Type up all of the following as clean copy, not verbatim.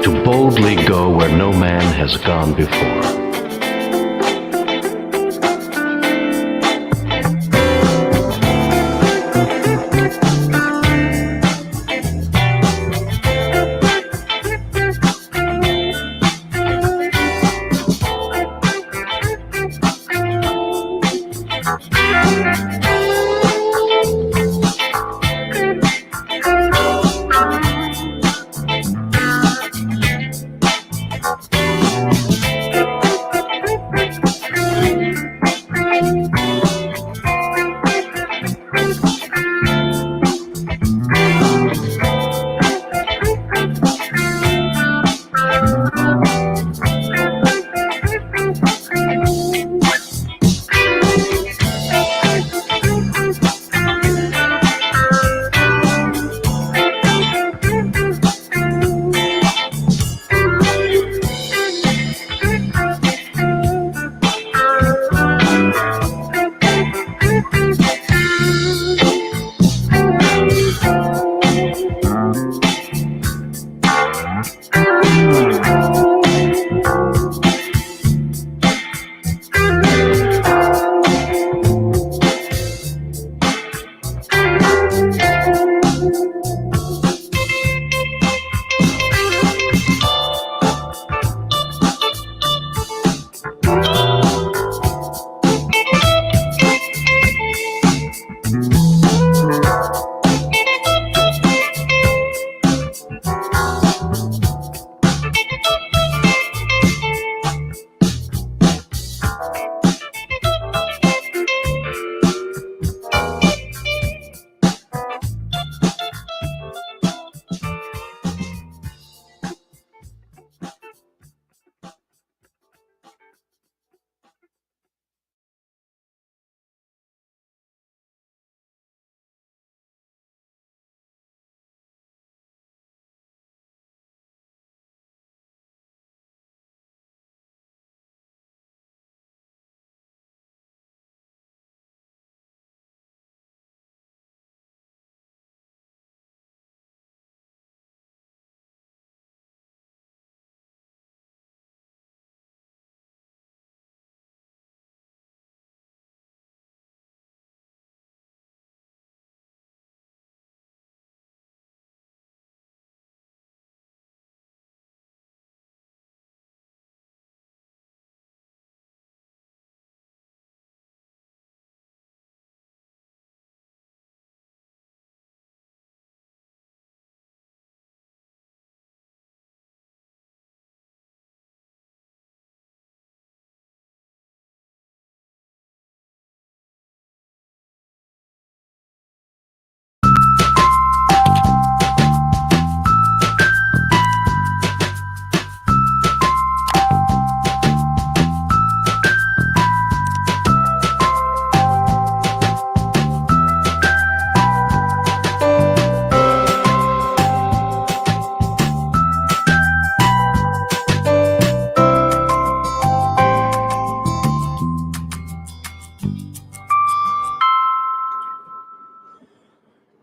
To boldly go where no man has gone before.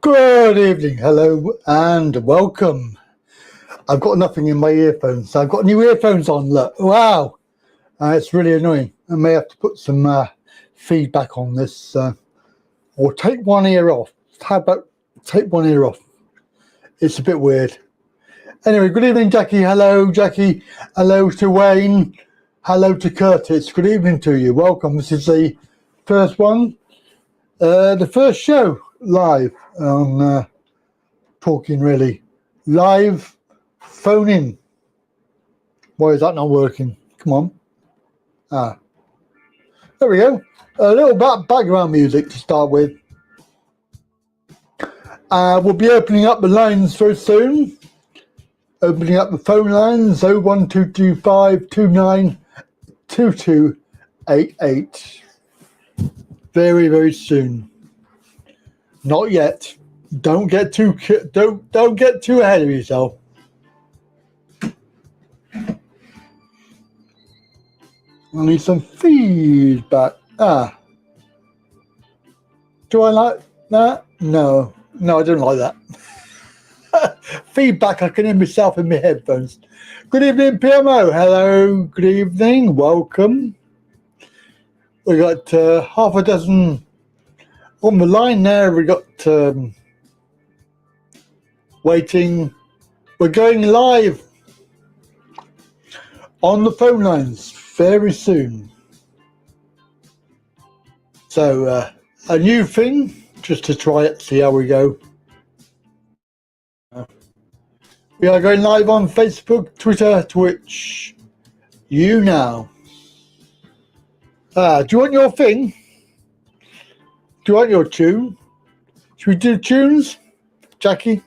Good evening, hello and welcome. I've got nothing in my earphones, so I've got new earphones on, look, wow. It's really annoying. I may have to put some feedback on this or take one ear off. How about take one ear off? It's a bit weird. Anyway, good evening, Jackie. Hello, Jackie. Hello to Wayne. Hello to Curtis. Good evening to you. Welcome. This is the First one, the first show live on Talking Really. Live phone in. Why is that not working? Come on. There we go. A little background music to start with. We'll be opening up the lines very soon. Opening up the phone lines 01225 292288. Very, very soon. Not yet. Don't get too ahead of yourself. I need some feedback. Do I like that? No, I don't like that. Feedback, I can hear myself in my headphones. Good evening, PMO. Hello, good evening. Welcome. We got half a dozen on the line there. We got waiting. We're going live on the phone lines very soon. So a new thing, just to try it, see how we go. We are going live on Facebook, Twitter, Twitch. You now. Do you want your thing? Do you want your tune? Should we do tunes, Jackie?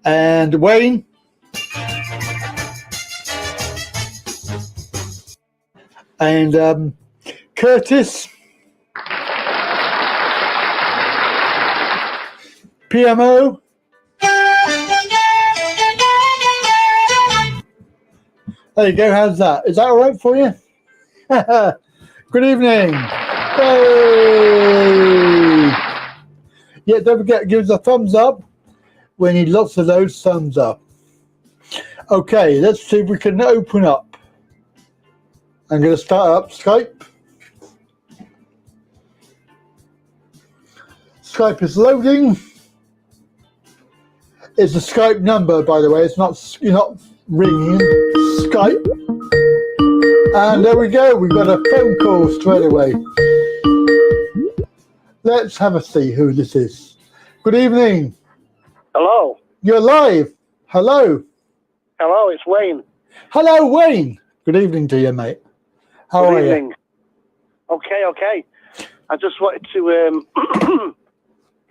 And Wayne? And Curtis? PMO? There you go, how's that? Is that all right for you? Good evening. Hey! Yeah, don't forget, give us a thumbs up. We need lots of those thumbs up. Okay, let's see if we can open up. I'm going to start up Skype. Skype is loading. It's a Skype number, by the way. It's not, you're not ringing Skype. And there we go. We've got a phone call straight away. Let's have a see who this is. Good evening. Hello. You're live. Hello. Hello, it's Wayne. Hello, Wayne. Good evening to you, mate. How are you? Okay. I just wanted to I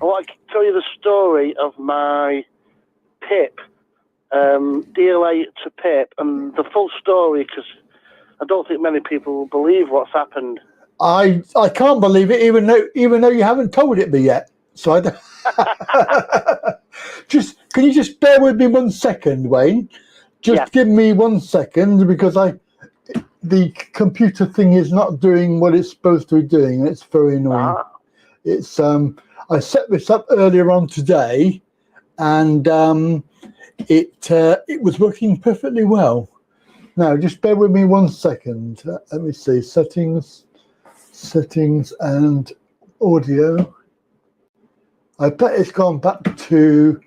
want to tell you the story of my PIP, DLA to PIP, and the full story, because I don't think many people will believe what's happened. I can't believe it, even though you haven't told it me yet. So I don't can you just bear with me 1 second, Wayne? Just give me 1 second, because the computer thing is not doing what it's supposed to be doing, and it's very annoying. It's I set this up earlier on today, and it was working perfectly well. Now, just bear with me 1 second. Let me see, settings, and audio. I bet it's gone back to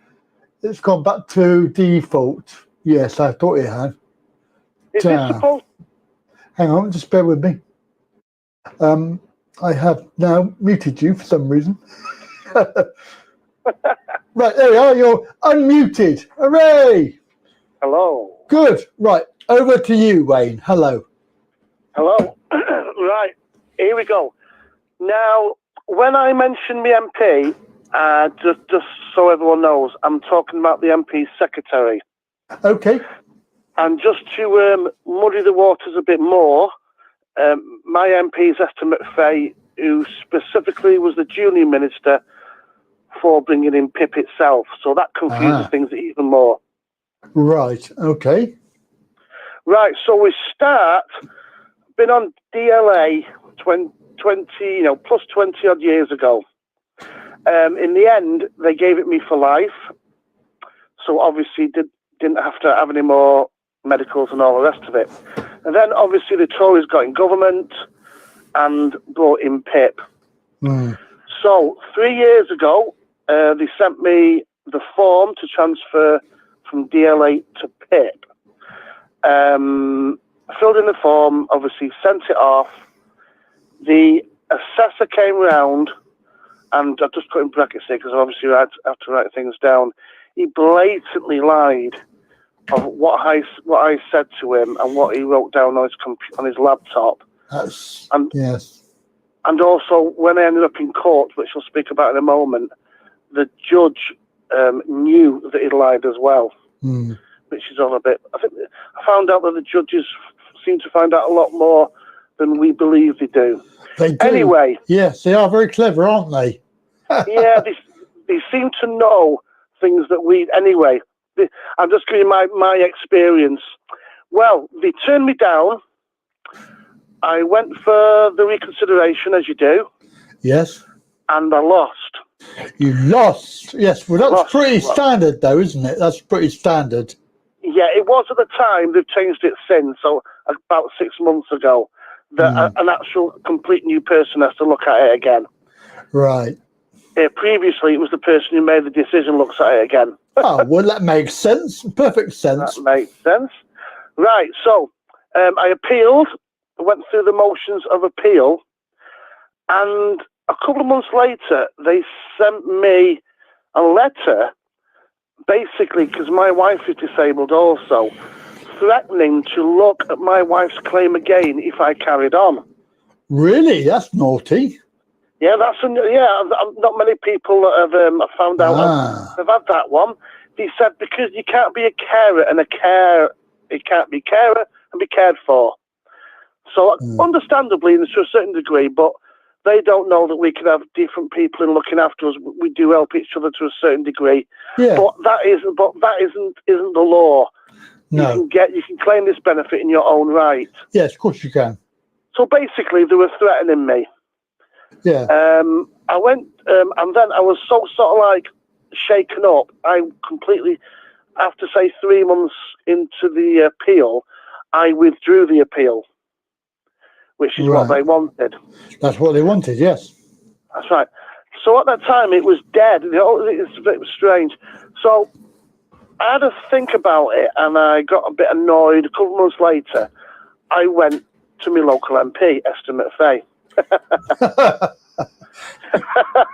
default. Yes, I thought it had. Is it supposed? Hang on, just bear with me. I have now muted you for some reason. Right, there we are. You're unmuted. Hooray! Hello. Good. Right, over to you, Wayne. Hello. Right, here we go. Now, when I mention the MP, just so everyone knows, I'm talking about the MP's secretary. Okay. And just to muddy the waters a bit more, my MP's estimate Faye, who specifically was the junior minister for bringing in PIP itself. So that confuses things even more. Right, okay. Right, so we start, been on DLA 20 plus 20 odd years ago. In the end, they gave it me for life. So obviously didn't have to have any more medicals and all the rest of it. And then obviously the Tories got in government and brought in PIP. So 3 years ago, they sent me the form to transfer from DLA to PIP. Filled in the form, obviously sent it off, The assessor came round, and I've just put in brackets here because obviously I have to write things down. He blatantly lied of what I said to him and what he wrote down on his laptop. Yes. And also, when I ended up in court, which I'll speak about in a moment, the judge knew that he lied as well, which is all a bit. I think I found out that the judges seem to find out a lot more than we believe they do. They do. Anyway. Yes, they are very clever, aren't they? Yeah, they seem to know things that we. Anyway, I'm just giving you my experience. Well, they turned me down. I went for the reconsideration, as you do. Yes. And I lost. You lost. Yes, well, that's pretty standard, though, isn't it? That's pretty standard. Yeah, it was at the time. They've changed it since. So about 6 months ago, that an actual complete new person has to look at it again. Right. Previously, it was the person who made the decision looks at it again. Oh, well, that makes sense. Perfect sense. That makes sense. Right, so I appealed, went through the motions of appeal, and a couple of months later, they sent me a letter, basically, because my wife is disabled also, threatening to look at my wife's claim again if I carried on. Really? That's naughty. Yeah, not many people have found out have had that one. He said because you can't be a carer and it can't be carer and be cared for. So understandably, to a certain degree, but they don't know that we can have different people in looking after us. We do help each other to a certain degree. Yeah. But that isn't the law. No. You can claim this benefit in your own right. Yes, of course you can. So basically, they were threatening me. Yeah. I went, and then I was so sort of like shaken up. I completely, after say 3 months into the appeal, I withdrew the appeal, which is what they wanted. That's what they wanted, yes. That's right. So at that time, it was dead. It's a bit strange. So I had to think about it, and I got a bit annoyed. A couple of months later, I went to my local MP, Esther McFay.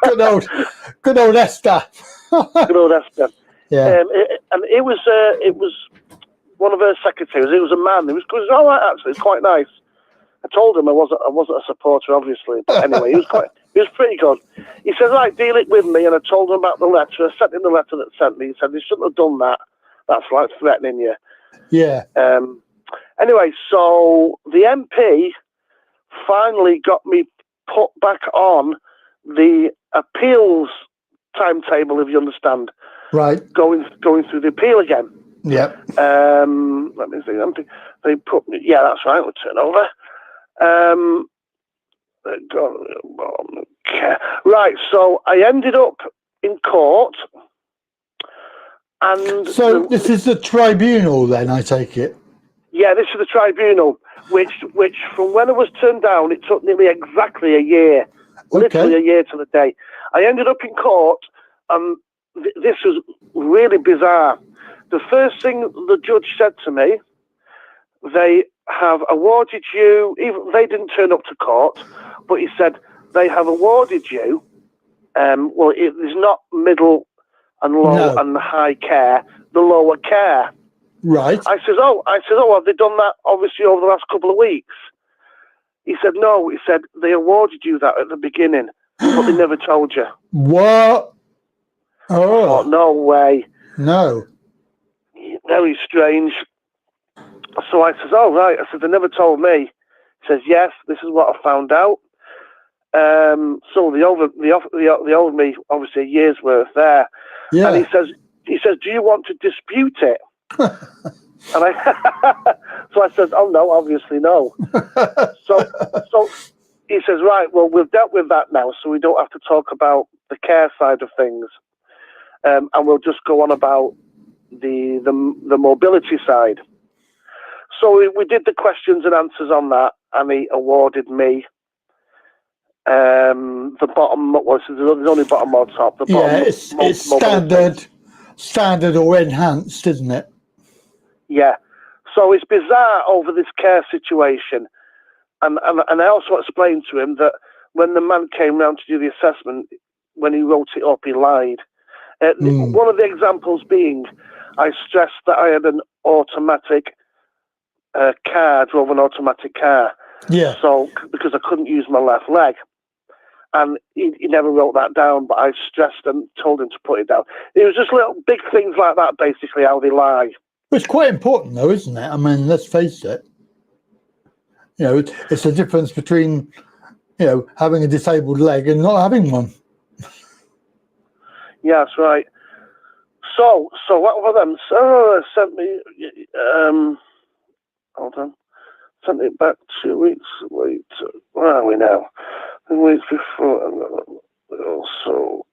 Good old Esther. Good old Esther. Yeah. It was one of her secretaries. It was a man. It was all right, actually. It's quite nice. I told him I wasn't a supporter, obviously, but anyway, he was pretty good. He said, right, deal it with me, and I told him about the letter. I sent him the letter that sent me. He said, they shouldn't have done that. That's like threatening you. Yeah. Anyway, so the MP finally got me put back on the appeals timetable, if you understand. Right. Going through the appeal again. Yep. Let me see. They put me. Yeah, that's right. We'll turn over. Right. So I ended up in court, and so this is the tribunal, then, I take it. Yeah, this is the tribunal, which from when I was turned down, it took nearly exactly a year, literally a year to the day. I ended up in court, and this was really bizarre. The first thing the judge said to me, they have awarded you, even they didn't turn up to court, but he said they have awarded you, there's not middle and low and high care, the lower care. Right. I said, have they done that obviously over the last couple of weeks? He said, no. He said, they awarded you that at the beginning, but they never told you. What? Oh. I thought, no way. No. Very strange. So I says, oh, right. I said, they never told me. He says, yes, this is what I found out. So they owed me, obviously, a year's worth there. Yeah. And he says, do you want to dispute it? So I said, oh, no, obviously no. So he says, right, well, we've dealt with that now, so we don't have to talk about the care side of things. And we'll just go on about the mobility side. So we did the questions and answers on that, and he awarded me the bottom. There's only bottom or top. The bottom. Yeah, it's standard or enhanced, isn't it? Yeah. So it's bizarre over this care situation, And I also explained to him that when the man came round to do the assessment, when he wrote it up, he lied. One of the examples being, I stressed that I had an automatic car, drove an automatic car. Yeah. So, because I couldn't use my left leg. And he never wrote that down, but I stressed and told him to put it down. It was just little big things like that, basically, how they lie. It's quite important, though, isn't it? I mean, let's face it. You know, it's a difference between, you know, having a disabled leg and not having one. Yeah, that's right. So what were them? So sent me, hold on, sent it back 2 weeks later. Where are we now? 2 weeks before. Also,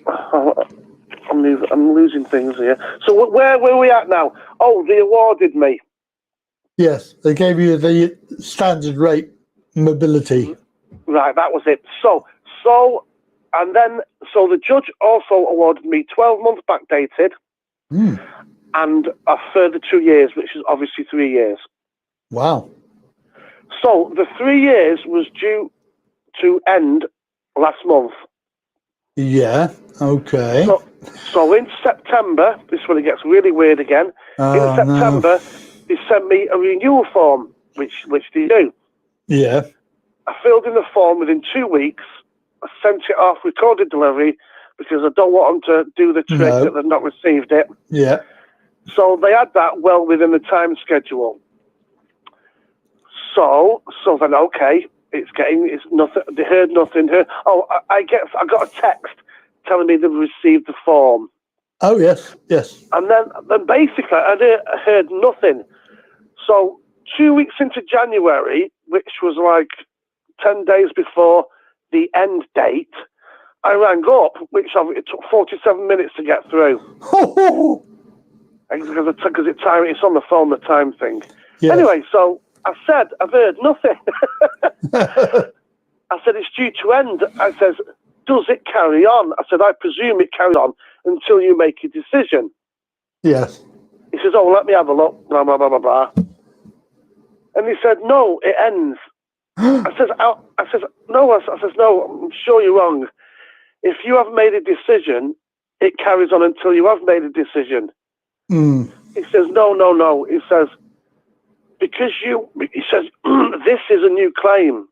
I'm losing things here. So where were we at now? Oh, they awarded me. Yes, they gave you the standard rate mobility. Right, that was it. So the judge also awarded me 12 months backdated and a further 2 years, which is obviously 3 years. Wow. So the 3 years was due to end last month. Yeah, okay. So in September, this is when it gets really weird again. In September, they sent me a renewal form, which they do. Yeah. I filled in the form within 2 weeks. I sent it off, recorded delivery, because I don't want them to do the trick that they've not received it. Yeah. So they had that well within the time schedule. So then, okay, it's nothing. They heard nothing. I got a text telling me they've received the form. Oh yes. And then basically I heard nothing. So 2 weeks into January, which was like 10 days before the end date, I rang up, which it took 47 minutes to get through. Because it's on the phone, the time thing. Yes. Anyway, so I said, I've heard nothing. I said, it's due to end. I says, does it carry on? I said, I presume it carries on until you make a decision. Yes. He says, oh, let me have a look, blah, blah, blah, blah, blah. And he said, no, it ends. I says, no, I'm sure you're wrong. If you have made a decision, it carries on until you have made a decision. He says, no. He says, this is a new claim.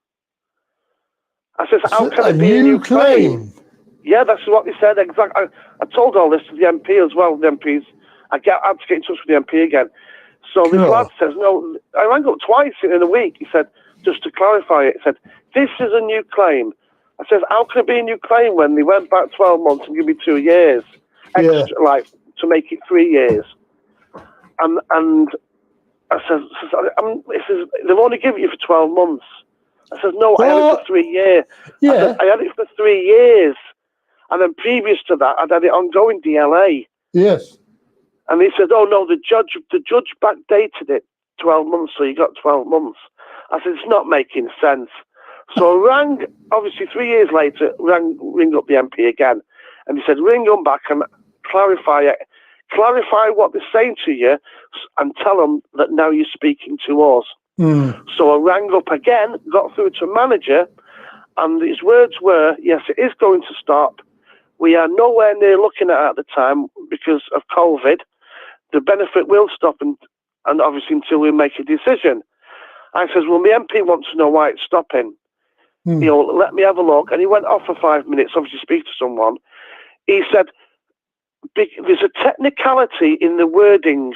I says, how can it be a new claim? Yeah, that's what he said. Exactly. I told all this to the MP as well. The MPs, I had to get in touch with the MP again. So this lad says, no, I rang up twice in a week. He said, just to clarify it, he said, this is a new claim. I said, how can it be a new claim when they went back 12 months and give me 2 years extra, like to make it 3 years? And I said, they've only given you for 12 months. I said, no, I had it for 3 years. Yeah. I said, I had it for 3 years. And then previous to that, I'd had it ongoing DLA. Yes. And he said, oh, no, the judge backdated it 12 months, so you got 12 months. I said, it's not making sense. So I rang, obviously 3 years later, ring up the MP again. And he said, ring them back and clarify it. Clarify what they're saying to you and tell them that now you're speaking to us. So I rang up again, got through to a manager, and his words were, yes, it is going to stop. We are nowhere near looking at it at the time because of COVID. The benefit will stop, and obviously until we make a decision. I says, well, my MP wants to know why it's stopping. Let me have a look. And he went off for 5 minutes, obviously speak to someone. He said, there's a technicality in the wording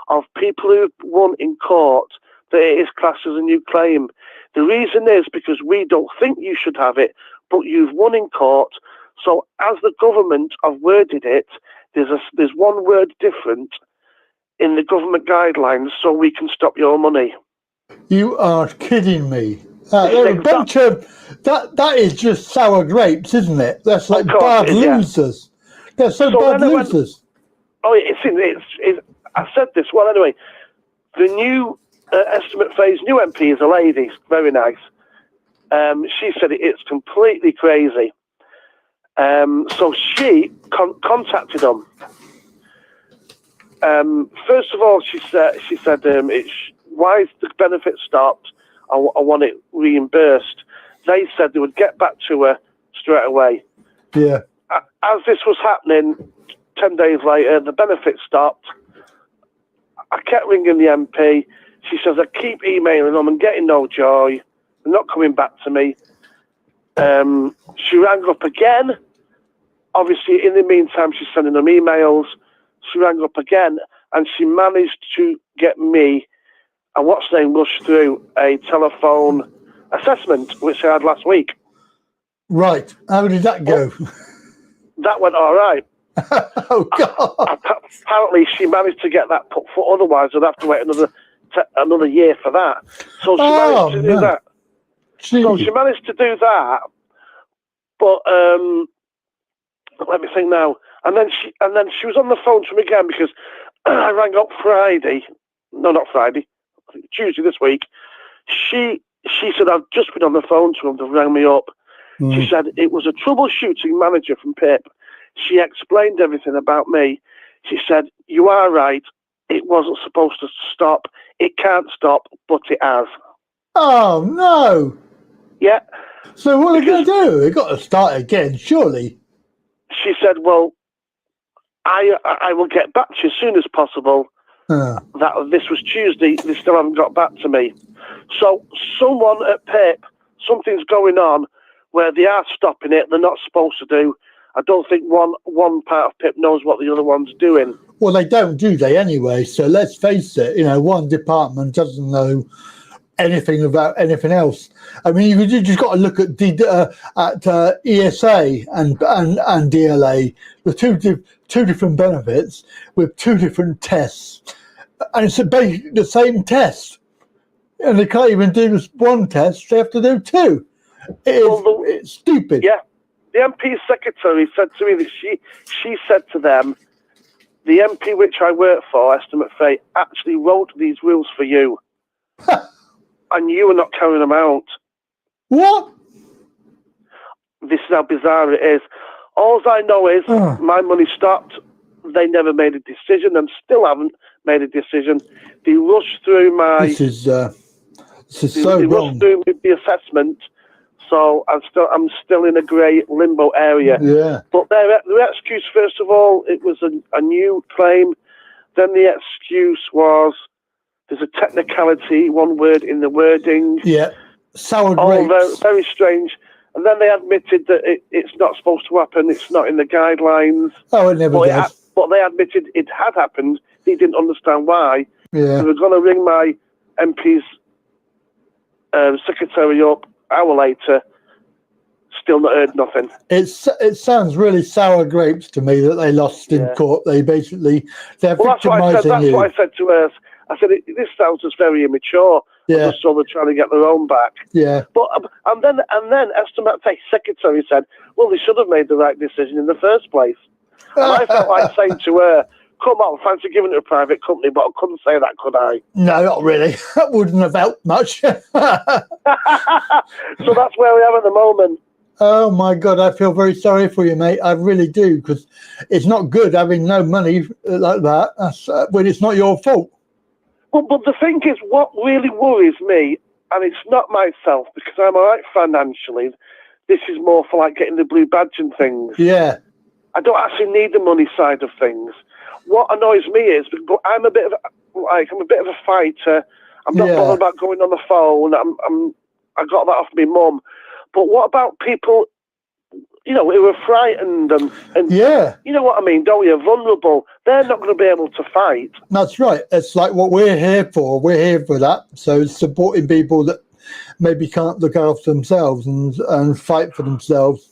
of people who've won in court that it is classed as a new claim. The reason is because we don't think you should have it, but you've won in court. So as the government have worded it, there's one word different in the government guidelines, so we can stop your money. You are kidding me. They're a bunch of that is just sour grapes, isn't it? That's like bad losers. They're so bad losers. I said this. Well, anyway, the new estimate phase, new MP is a lady, very nice. She said it's completely crazy. So she contacted them. First of all, she said, why is the benefit stopped? I want it reimbursed. They said they would get back to her straight away. Yeah. As this was happening, 10 days later, the benefit stopped. I kept ringing the MP. She says, I keep emailing them and getting no joy. They're not coming back to me. She rang up again. Obviously, in the meantime, she's sending them emails. She rang up again, and she managed to get me and what's name rushed through a telephone assessment, which I had last week. Right. How did that go? That went all right. Oh, God. Apparently, she managed to get that put for. Otherwise, I'd have to wait another year for that. So she managed to do that. Gee. So she managed to do that. But let me think now. And then she was on the phone to me again because I rang up Friday. No, not Friday. Tuesday this week. She said, I've just been on the phone to them. They rang me up. She said it was a troubleshooting manager from PIP. She explained everything about me. She said, you are right. It wasn't supposed to stop. It can't stop, but it has. Oh, no. Yeah. So what are they going to do? They've got to start again, surely. She said, well, I will get back to you as soon as possible. That this was Tuesday. They still haven't got back to me. So someone at PIP, something's going on where they are stopping it. They're not supposed to do. I don't think one part of PIP knows what the other one's doing. Well, they don't, do they, anyway? So let's face it, one department doesn't know anything about anything else. I mean, you just got to look at ESA and DLA, the two different benefits with two different tests. And it's basically the same test. And they can't even do this one test, they have to do two. It's stupid. Yeah. The MP's secretary said to me that she said to them, the MP which I work for, Estimate Fate, actually wrote these rules for you. And you were not carrying them out. What? This is how bizarre it is. All I know is my money stopped. They never made a decision and still haven't made a decision. They rushed through This is so they wrong. rushed through with the assessment. So I'm still in a grey limbo area. Yeah. But their excuse, first of all, it was a new claim. Then the excuse was there's a technicality, one word in the wording. Yeah. Sour grapes. All very, very strange. And then they admitted that it's not supposed to happen. It's not in the guidelines. Oh, it never does. But they admitted it had happened. They didn't understand why. Yeah. They were going to ring my MP's secretary up an hour later. Still not heard nothing. It sounds really sour grapes to me that they lost in court. They're victimising you. That's what I said to her. I said, this sounds just very immature. Yeah. Just so they're trying to get their own back. Yeah. But and then Estimate Fate secretary said, well, they should have made the right decision in the first place. And I felt like saying to her, come on, fancy giving it a private company, but I couldn't say that, could I? No, not really. That wouldn't have helped much. So that's where we are at the moment. Oh, my God, I feel very sorry for you, mate. I really do, because it's not good having no money like that when it's not your fault. But the thing is, what really worries me, and it's not myself, because I'm all right financially, this is more for like getting the blue badge and things. Yeah. I don't actually need the money side of things. What annoys me is, but I'm a bit of a fighter. I'm not bothered about going on the phone. I got that off my mum. But what about people, who are frightened and you know what I mean, don't you? Vulnerable. They're not going to be able to fight. That's right. It's like what we're here for. We're here for that. So supporting people that maybe can't look after themselves and fight for themselves.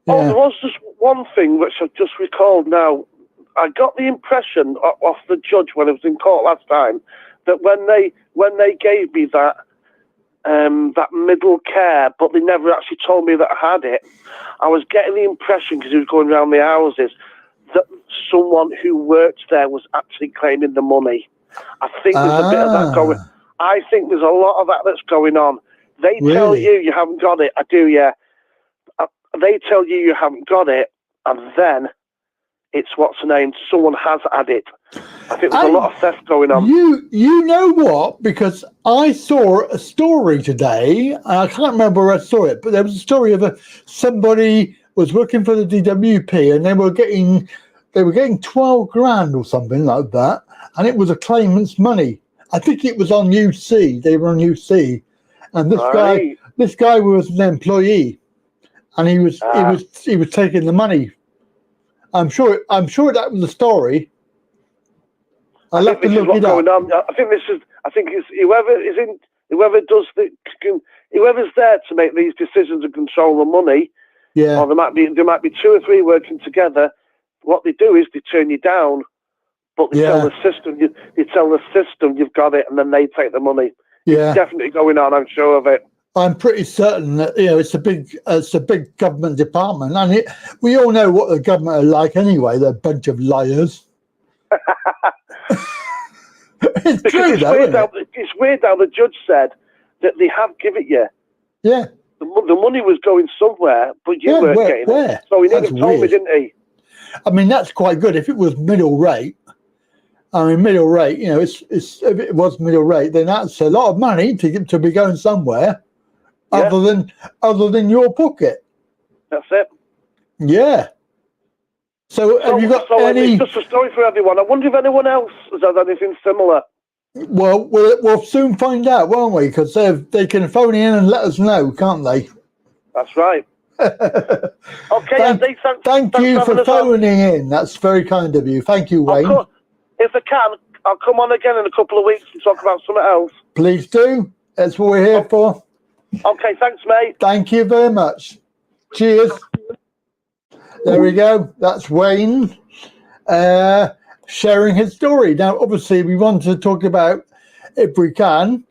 Yeah. Oh, there was just one thing which I've just recalled now. I got the impression off the judge when I was in court last time that when they gave me that middle care, but they never actually told me that I had it, I was getting the impression, because he was going around the houses, that someone who worked there was actually claiming the money. I think there's a bit of that going. I think there's a lot of that that's going on. They tell you haven't got it. I do, yeah. They tell you haven't got it, and then it's what's the name? Someone has had it. I think there's a lot of theft going on. You know what? Because I saw a story today. I can't remember where I saw it, but there was a story of somebody was working for the DWP and they were getting 12 grand or something like that, and it was a claimant's money. I think it was on UC. They were on UC, and this guy was an employee, and he was taking the money. I'm sure that was the story. I'll have to look it up. I think it's whoever's there to make these decisions and control the money. Yeah. Or there might be 2 or 3 working together. What they do is they turn you down, but they tell the system you've got it, and then they take the money. Yeah. It's definitely going on. I'm sure of it. I'm pretty certain that it's a big government department, and we all know what the government are like anyway. They're a bunch of liars. It's true, though, isn't it? It's weird how the judge said that they have given it you. Yeah. The money was going somewhere, but you weren't getting it. So he never told me, didn't he? I mean, that's quite good. If it was middle rate, if it was middle rate, then that's a lot of money to be going somewhere other than your pocket. That's it. Yeah. So have you got any? It's just a story for everyone. I wonder if anyone else has had anything similar. Well, we'll soon find out, won't we? Because they can phone in and let us know, can't they? That's right. Okay, Andy. Thank you for phoning in. That's very kind of you. Thank you, Wayne. If I can, I'll come on again in a couple of weeks and talk about something else. Please do. That's what we're here for. Okay, thanks, mate. Thank you very much. Cheers. There we go. That's Wayne sharing his story. Now, obviously, we want to talk about, if we can,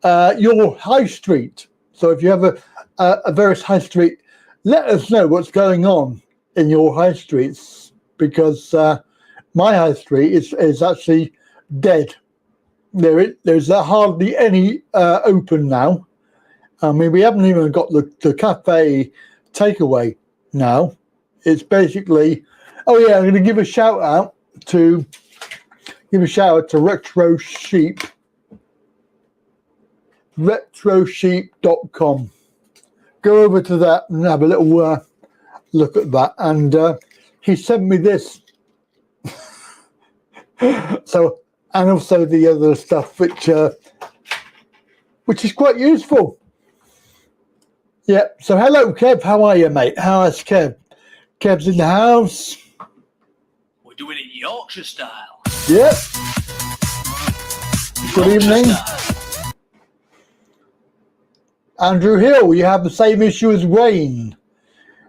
your high street. So if you have a various high street, let us know what's going on in your high streets, because my high street is actually dead. There's hardly any open now. I mean, we haven't even got the cafe takeaway now. It's basically, I'm going to give a shout out to Retro Sheep, retrosheep.com. Go over to that and have a little look at that. And he sent me this. So, and also the other stuff which is quite useful. Yeah. So hello, Kev. How are you, mate? How is Kev? Kev's in the house. We're doing it Yorkshire style. Yep. Good evening. Style. Andrew Hill, you have the same issue as Wayne.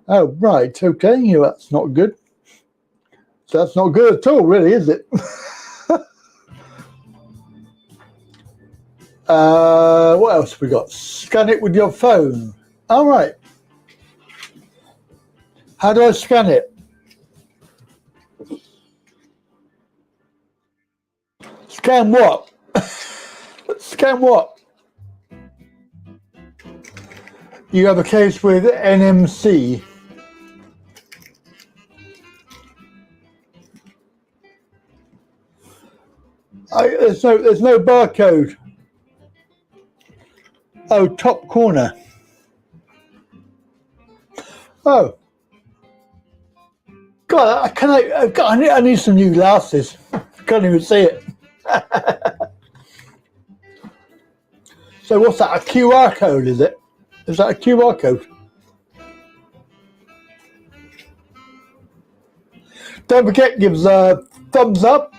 Oh, right. Okay. Yeah, that's not good. So that's not good at all, really, is it? What else have we got? Scan it with your phone. All right. How do I scan it? Scan what? Scan what? You have a case with NMC. There's no barcode. Oh, top corner. Oh. God, I need some new glasses. Can't even see it. So what's that, a QR code, is it? Is that a QR code? Don't forget, give us a thumbs up.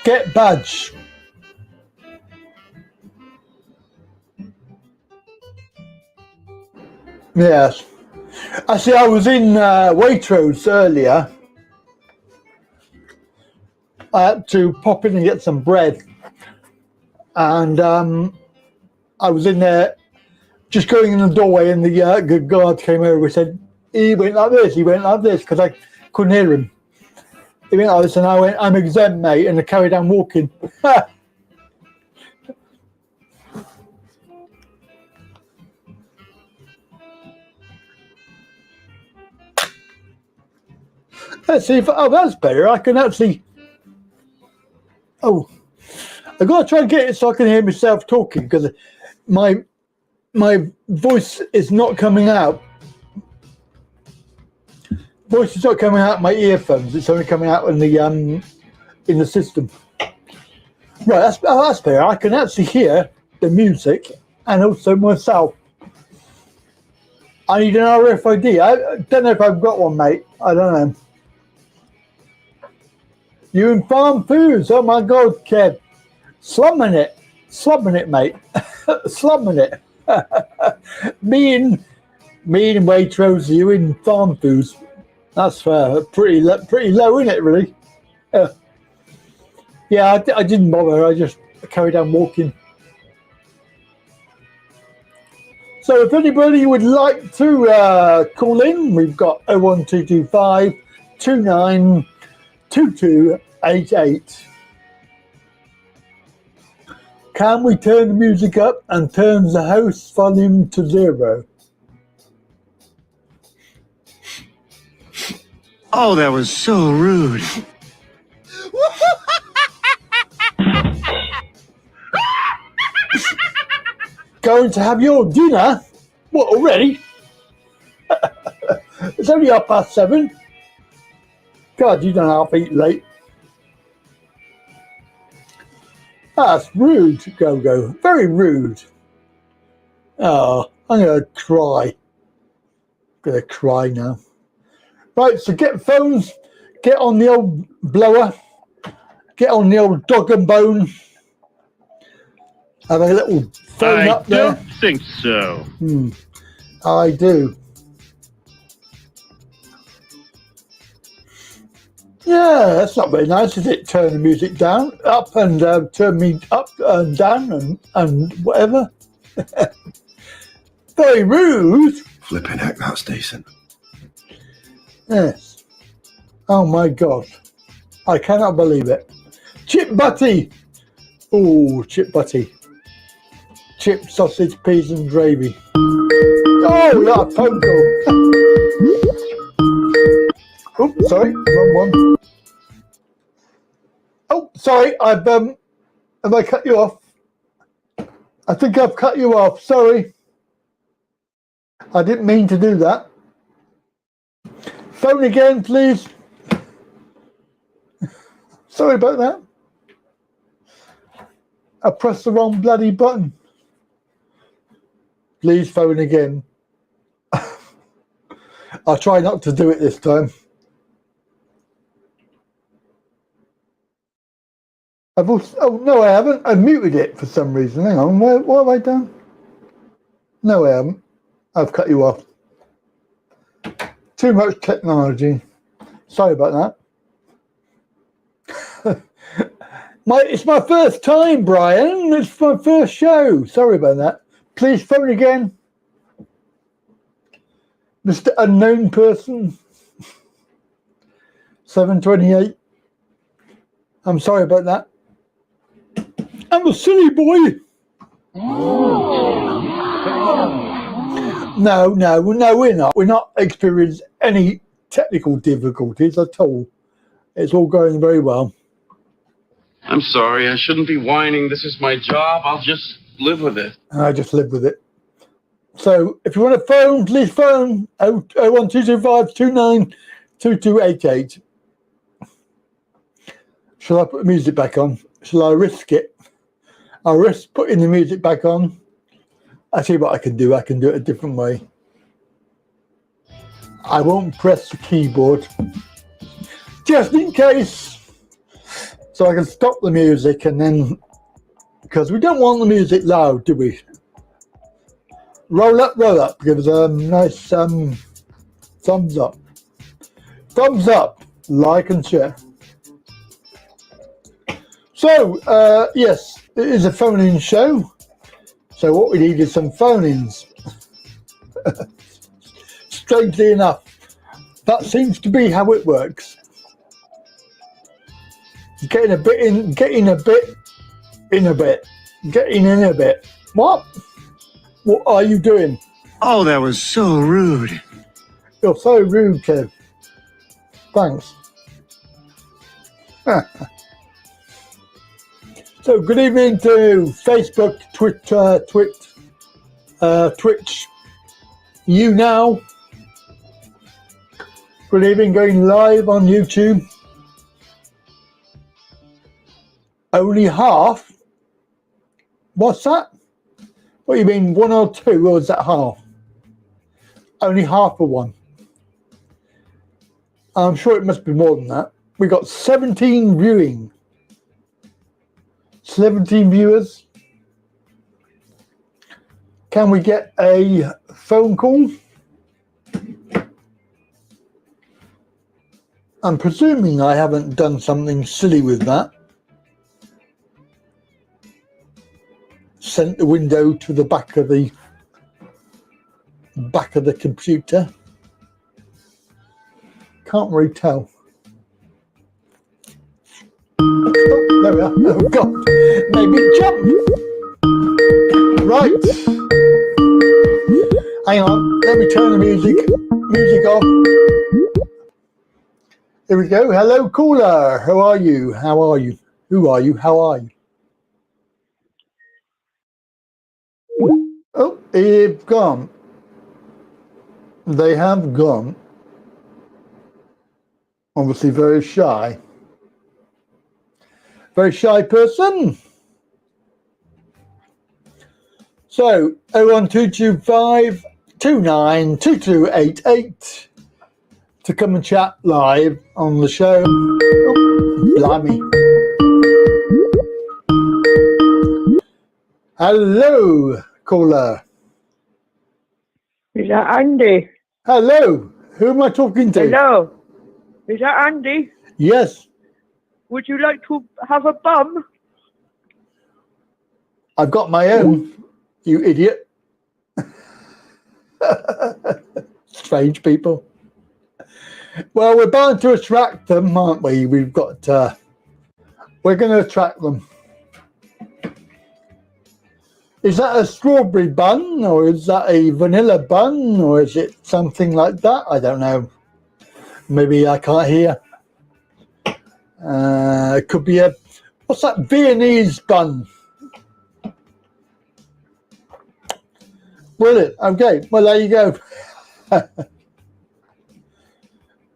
Get badge. Yes. Actually, I was in Waitrose earlier. I had to pop in and get some bread. And I was in there, just going in the doorway, and the good guard came over and said, he went like this, because I couldn't hear him. He went like this, and I went, I'm exempt, mate, and I carried on walking. Let's see if, oh, that's better. I can actually, oh, I've got to try and get it so I can hear myself talking because my voice is not coming out. Voice is not coming out my earphones. It's only coming out in the system. Right, that's better. I can actually hear the music and also myself. I need an RFID. I don't know if I've got one, mate. I don't know. You in Farm Foods? Oh my God, Kev. Slumming it, mate. Slumming it. me and Waitrose, you in Farm Foods. That's pretty low, isn't it, really? Yeah, I didn't bother. I just carried on walking. So if anybody would like to call in, we've got 01225 292288. Can we turn the music up and turn the house volume to 0? Oh, that was so rude. Going to have your dinner? What, already? It's only 7:30. God, you don't half eat late. That's rude, Go-Go. Very rude. Oh, I'm going to cry. I'm going to cry now. Right, so get phones, get on the old blower, get on the old dog and bone. Have a little phone up there. I don't think so. I do. Yeah, that's not very nice, is it? Turn the music down, up and turn me up and down and whatever. Very rude. Flipping heck, that's decent. Yes. Oh my God. I cannot believe it. Chip butty. Oh, chip butty. Chip, sausage, peas and gravy. Oh, that phone call. Oh, sorry, wrong one. Oh, sorry, have I cut you off? I think I've cut you off, sorry. I didn't mean to do that. Phone again, please. Sorry about that. I pressed the wrong bloody button. Please phone again. I'll try not to do it this time. Oh no, I haven't. I muted it for some reason. Hang on, what have I done? No, I haven't. I've cut you off. Too much technology. Sorry about that. It's my first time, Brian. It's my first show. Sorry about that. Please phone again. Mr. Unknown Person. 728. I'm sorry about that. I'm a silly boy. No, we're not. We're not experiencing any technical difficulties at all. It's all going very well. I'm sorry, I shouldn't be whining. This is my job. I'll just live with it. I just live with it. So if you want to phone, please phone 01225 292288. Shall I put the music back on? Shall I risk it? I'll risk putting the music back on. I see what I can do. I can do it a different way. I won't press the keyboard. Just in case. So I can stop the music and then, because we don't want the music loud, do we? Roll up, give us a nice thumbs up. Thumbs up, like and share. So, yes, it is a phone-in show. So what we need is some phone-ins. Strangely enough, that seems to be how it works. Getting in a bit. What? What are you doing? Oh, that was so rude. You're so rude, Kev. Thanks. So good evening to Facebook, Twitter, Twitch, you now. Good evening, going live on YouTube. Only half? What's that? What do you mean, 1 or 2, or is that half? Only half of one. I'm sure it must be more than that. We got 17 viewing. 17 viewers. Can we get a phone call? I'm presuming I haven't done something silly with that. Sent the window to the back of the computer. Can't really tell. Oh, there we are. Oh God, maybe it jumped. Right. Hang on, let me turn the music off. Here we go. Hello, caller. How are you? How are you? Who are you? How are you? Oh, they've gone. They have gone. Obviously very shy. Very shy person. So 01225 292288 to come and chat live on the show. Oh, blimey. Hello, caller. Is that Andy? Hello. Who am I talking to? Hello. Is that Andy? Yes. Would you like to have a bum? I've got my own, you idiot. Strange people. Well, we're bound to attract them, aren't we? We've got, we're going to attract them. Is that a strawberry bun, or is that a vanilla bun, or is it something like that? I don't know. Maybe I can't hear. It could be a, what's that, Viennese bun? Brilliant. Okay, well, there you go.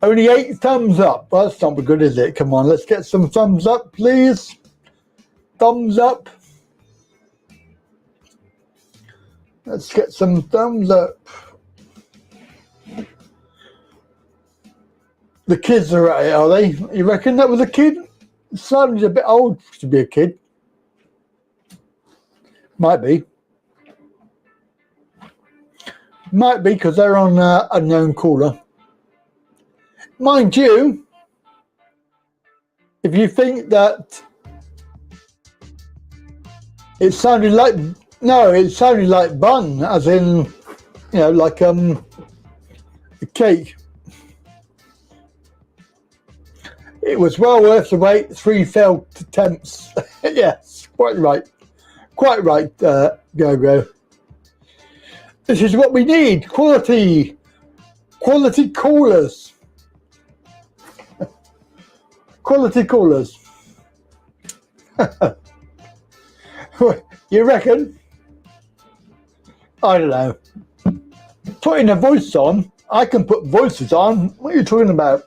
Only 8 thumbs up. Well, that's not good, is it? Come on, let's get some thumbs up, please. Thumbs up. Let's get some thumbs up. The kids are at it, are they? You reckon that was a kid? It sounds a bit old to be a kid. Might be. Might be, because they're on unknown caller. Mind you, if you think that it sounded like, no, it sounded like bun, as in, you know, like a cake. It was well worth the wait. 3 failed attempts. Yes, quite right. Quite right, Go-Go. This is what we need. Quality callers. Quality callers. You reckon? I don't know. Putting a voice on, I can put voices on. What are you talking about?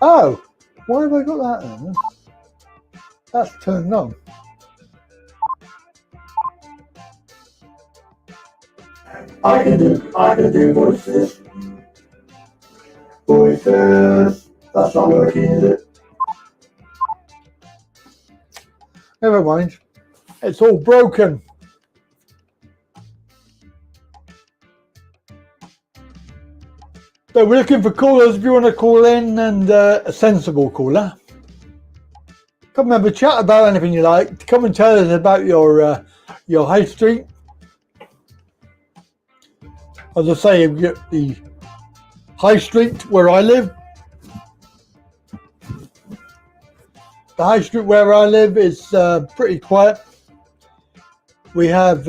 Oh, why have I got that then? That's turned on. I can do voices. Voices. That's not working, is it? Never mind. It's all broken. So we're looking for callers if you want to call in, and a sensible caller. Come and have a chat about anything you like. Come and tell us about your high street. As I say, we've got the high street where I live. The high street where I live is pretty quiet. We have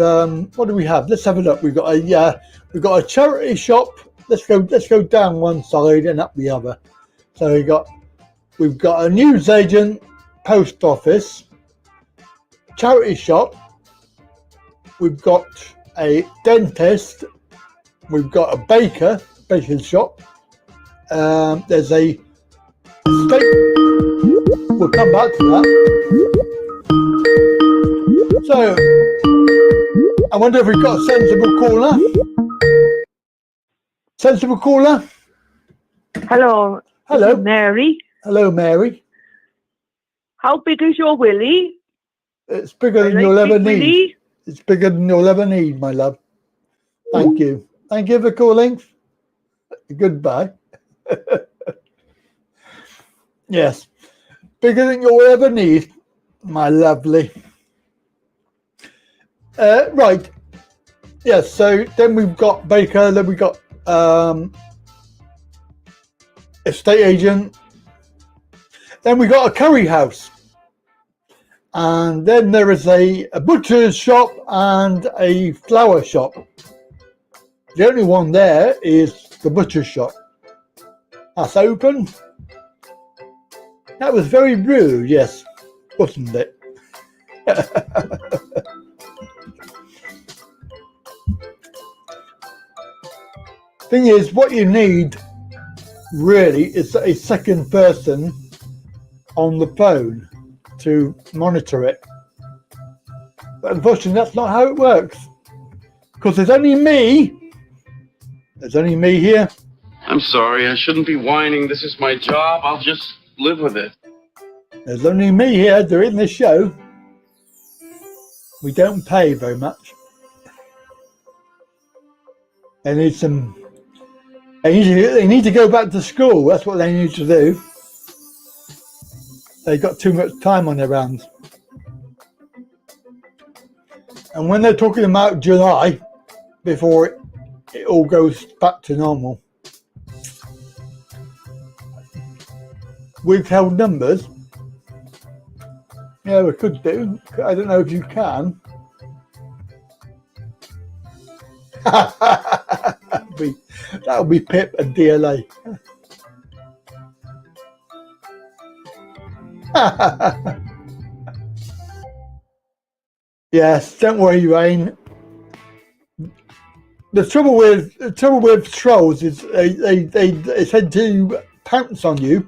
what do we have? Let's have a look. We've got a charity shop let's go down one side and up the other. So we've got a newsagent, post office, charity shop, we've got a dentist, we've got a baker's shop, there's a steak, we'll come back to that. So I wonder if we've got a sensible caller. Sensible caller? Hello. Hello. This is Mary. Hello, Mary. How big is your willy? It's bigger I than like you'll ever big need. willy. It's bigger than you'll ever need, my love. Thank you. Thank you for calling. Goodbye. Yes. Bigger than you'll ever need, my lovely. Right. Yes, so then we've got baker, then we've got estate agent, then we got a curry house, and then there is a butcher's shop and a flower shop. The only one there is the butcher's shop. That's open. That was very rude, yes, wasn't it? Thing is, what you need really is a second person on the phone to monitor it. But unfortunately, that's not how it works. Because there's only me. There's only me here. I'm sorry, I shouldn't be whining. This is my job. I'll just live with it. There's only me here doing this show. We don't pay very much. They need some. They need to go back to school. That's what they need to do. They've got too much time on their hands. And when they're talking about July, before it all goes back to normal, we've held numbers. Yeah, we could do. I don't know if you can. That'll be Pip and DLA. Yes, don't worry, Rain. The trouble with trolls is they tend to pounce on you,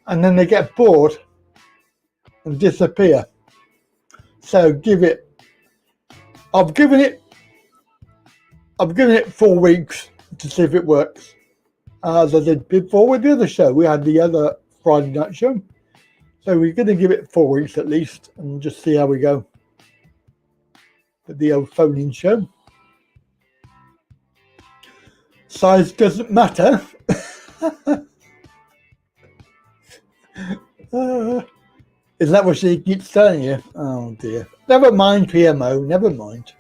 and then they get bored and disappear. So I've given it 4 weeks to see if it works. As I did before with the other show, we had the other Friday night show. So we're going to give it 4 weeks at least and just see how we go with the old phone-in show. Size doesn't matter. Is that what she keeps telling you? Oh dear. Never mind, PMO, never mind.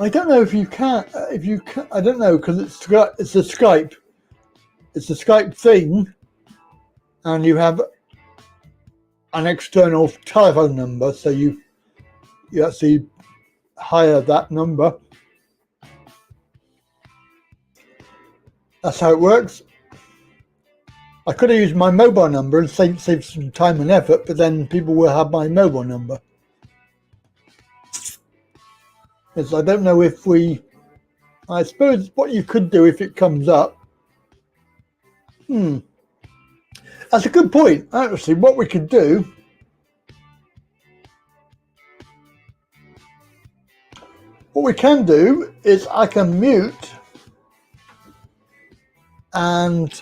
I don't know if you can. I don't know, because it's a Skype. It's a Skype thing, and you have an external telephone number, so you actually hire that number. That's how it works. I could have used my mobile number and saved some time and effort, but then people will have my mobile number. Because I don't know if I suppose what you could do if it comes up. That's a good point. Actually, what we could do. What we can do is I can mute, and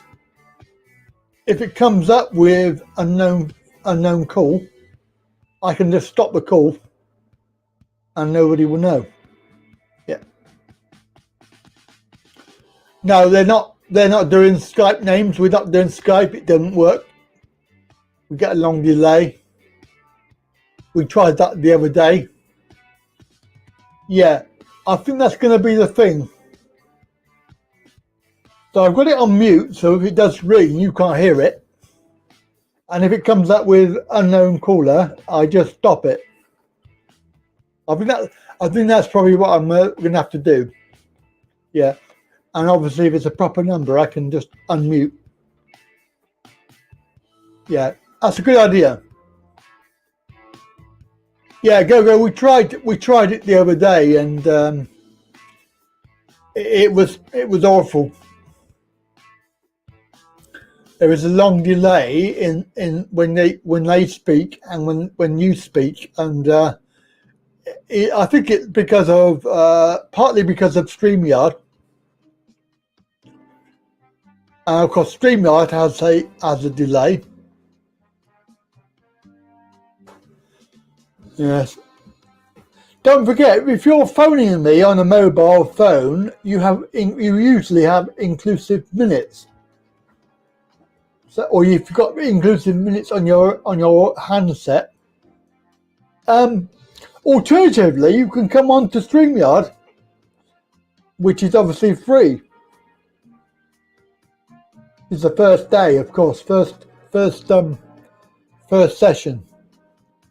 if it comes up with unknown call, I can just stop the call and nobody will know. Yeah. No, they're not doing Skype names. We're not doing Skype. It doesn't work. We get a long delay. We tried that the other day. Yeah, I think that's going to be the thing. So I've got it on mute, so if it does ring, you can't hear it. And if it comes up with unknown caller, I just stop it. I think that's probably what I'm going to have to do. Yeah, and obviously if it's a proper number, I can just unmute. Yeah, that's a good idea. Yeah, go. We tried it the other day, and it was awful. There is a long delay in when they speak and when you speak, and I think it's because of partly because of StreamYard. Of course, StreamYard has a delay. Yes. Don't forget, if you're phoning me on a mobile phone, you usually have inclusive minutes. So, or you've got inclusive minutes on your handset. Alternatively, you can come on to StreamYard, which is obviously free. It's the first day, of course, first session.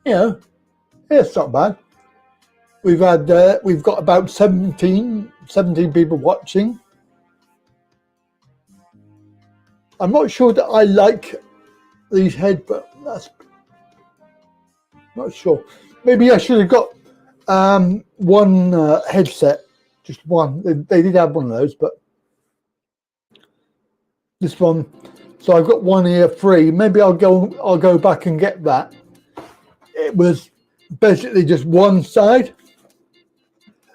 You know, it's not bad. We've got about 17 people watching. I'm not sure that I like these headphones. That's not sure. Maybe I should have got one headset, just one. They did have one of those, but this one. So I've got one ear free. Maybe I'll go back and get that. It was basically just one side,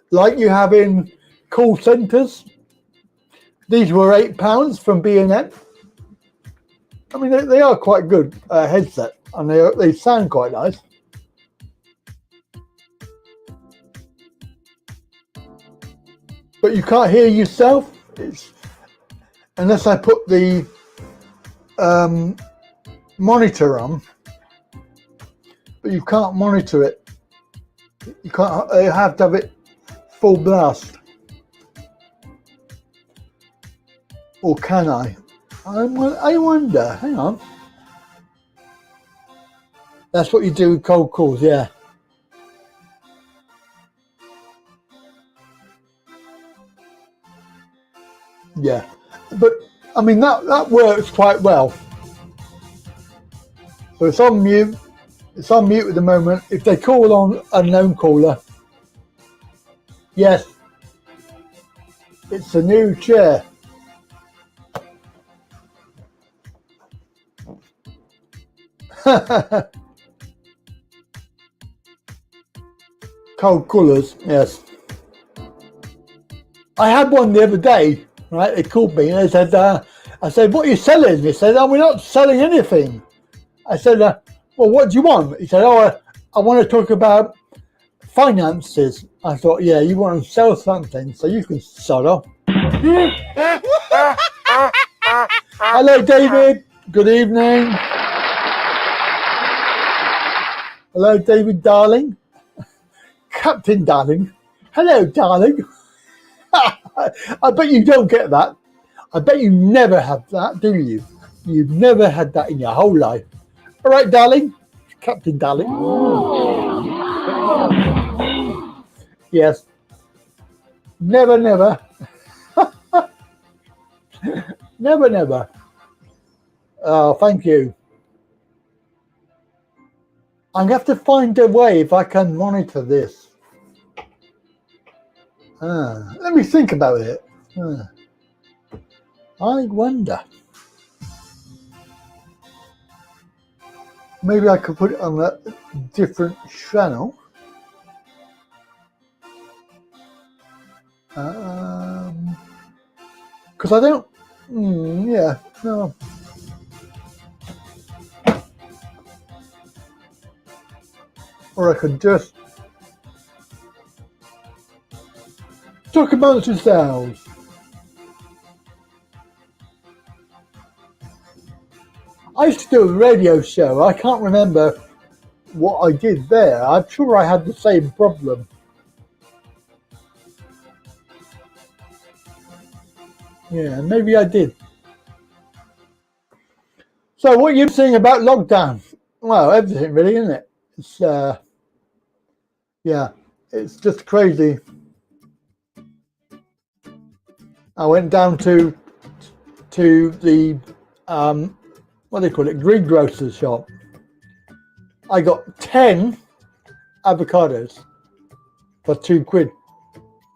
like you have in call centres. These were £8 from B&M. I mean, they are quite good headset, and they sound quite nice. But you can't hear yourself. Unless I put the monitor on. But you can't monitor it. You can't. You have to have it full blast. Or can I? I wonder. Hang on. That's what you do with cold calls, yeah. Yeah, but I mean that works quite well. So it's on mute. It's on mute at the moment. If they call on unknown caller, yes, it's a new chair. Cold callers, yes. I had one the other day, right? They called me and they said, I said, what are you selling? He said, oh, we're not selling anything. I said, well, what do you want? He said, oh, I want to talk about finances. I thought, yeah, you want to sell something, so you can sod off. Hello, David. Good evening. Hello, David, darling. Captain Darling. Hello, darling. I bet you don't get that. I bet you never have that, do you? You've never had that in your whole life. All right, darling. Captain Darling. Yes. Never, never. Never, never. Oh, thank you. I'm going to have to find a way if I can monitor this. Let me think about it. I wonder. Maybe I could put it on a different channel. Because I don't. Yeah, no. Or I could just talk amongst yourselves. I used to do a radio show. I can't remember what I did there. I'm sure I had the same problem. Yeah, maybe I did. So what are you saying about lockdown? Well, everything really, isn't it? It's yeah. It's just crazy. I went down to the what do they call it, greengrocer's shop. I got 10 avocados for £2.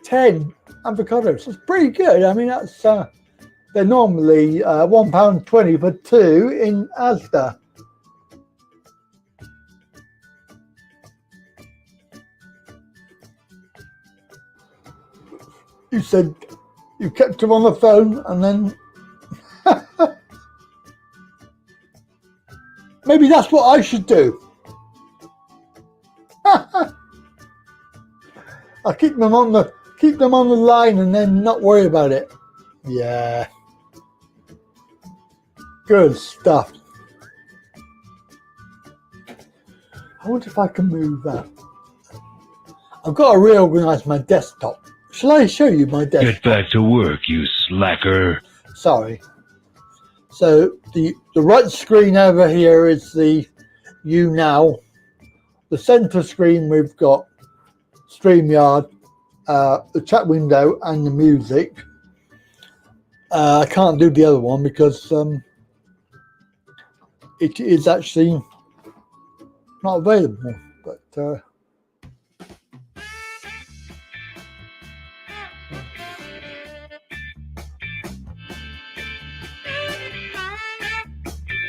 10 avocados. That's pretty good. I mean, that's they're normally £1.20 for 2 in Asda. You said you kept him on the phone and then maybe that's what I should do. I keep them on the line and then not worry about it. Yeah. Good stuff. I wonder if I can move that. I've got to reorganize my desktop. Shall I show you my desktop? Get back to work, you slacker. Sorry. So the right screen over here is the You Now. The center screen we've got StreamYard, the chat window and the music. I can't do the other one because it is actually not available. But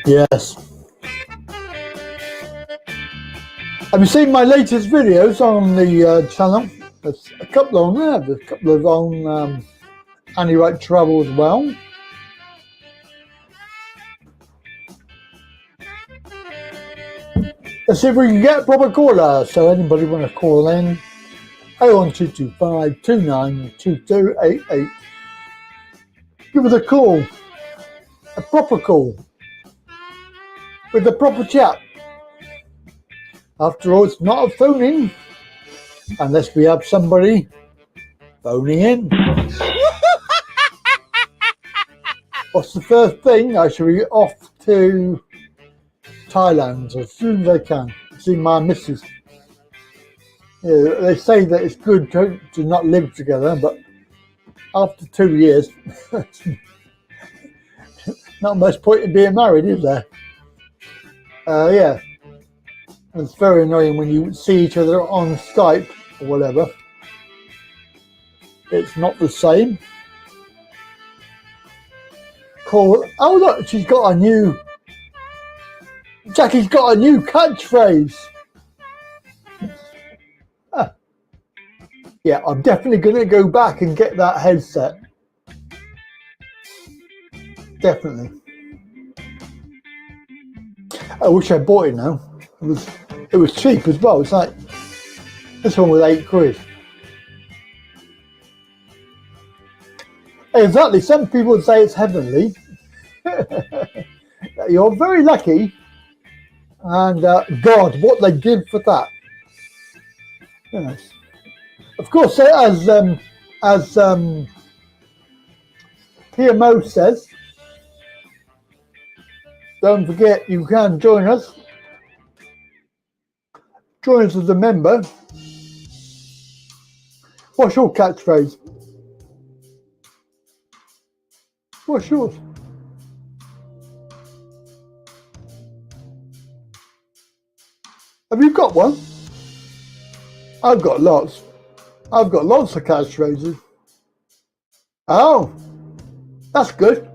yes. Have you seen my latest videos on the channel? There's a couple on there. There's a couple of on Wright travel as well. Let's see if we can get a proper caller. So anybody want to call in? 01225 292288. Give us a call. A proper call. With the proper chat. After all, it's not a phone in unless we have somebody phoning in. What's the first thing? I shall be off to Thailand as soon as I can. See my missus. Yeah, they say that it's good to not live together, but after 2 years, not much point in being married, is there? Yeah. It's very annoying when you see each other on Skype or whatever. It's not the same. Cool. Oh look, Jackie's got a new catchphrase. Yeah, I'm definitely going to go back and get that headset. Definitely. I wish I bought it now. It was cheap as well. It's like this one was £8. Exactly. Some people say it's heavenly. You're very lucky, and God, what they give for that. Yes. Of course, as PMO says, don't forget you can join us. Join us as a member. What's your catchphrase? What's yours? Have you got one? I've got lots. I've got lots of catchphrases. Oh, that's good.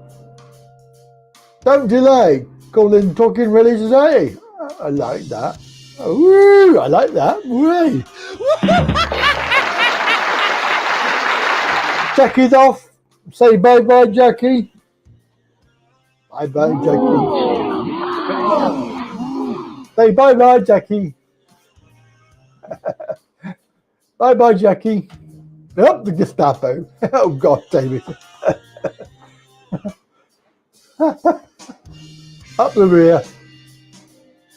Don't delay. Call in Talking Really today. I like that. Woo, I like that. Woo. Jackie's off. Say bye-bye, Jackie. Bye-bye, Jackie. Say bye-bye, Jackie. Bye-bye, Jackie. Up the Gestapo. Oh, God, David. Up the rear.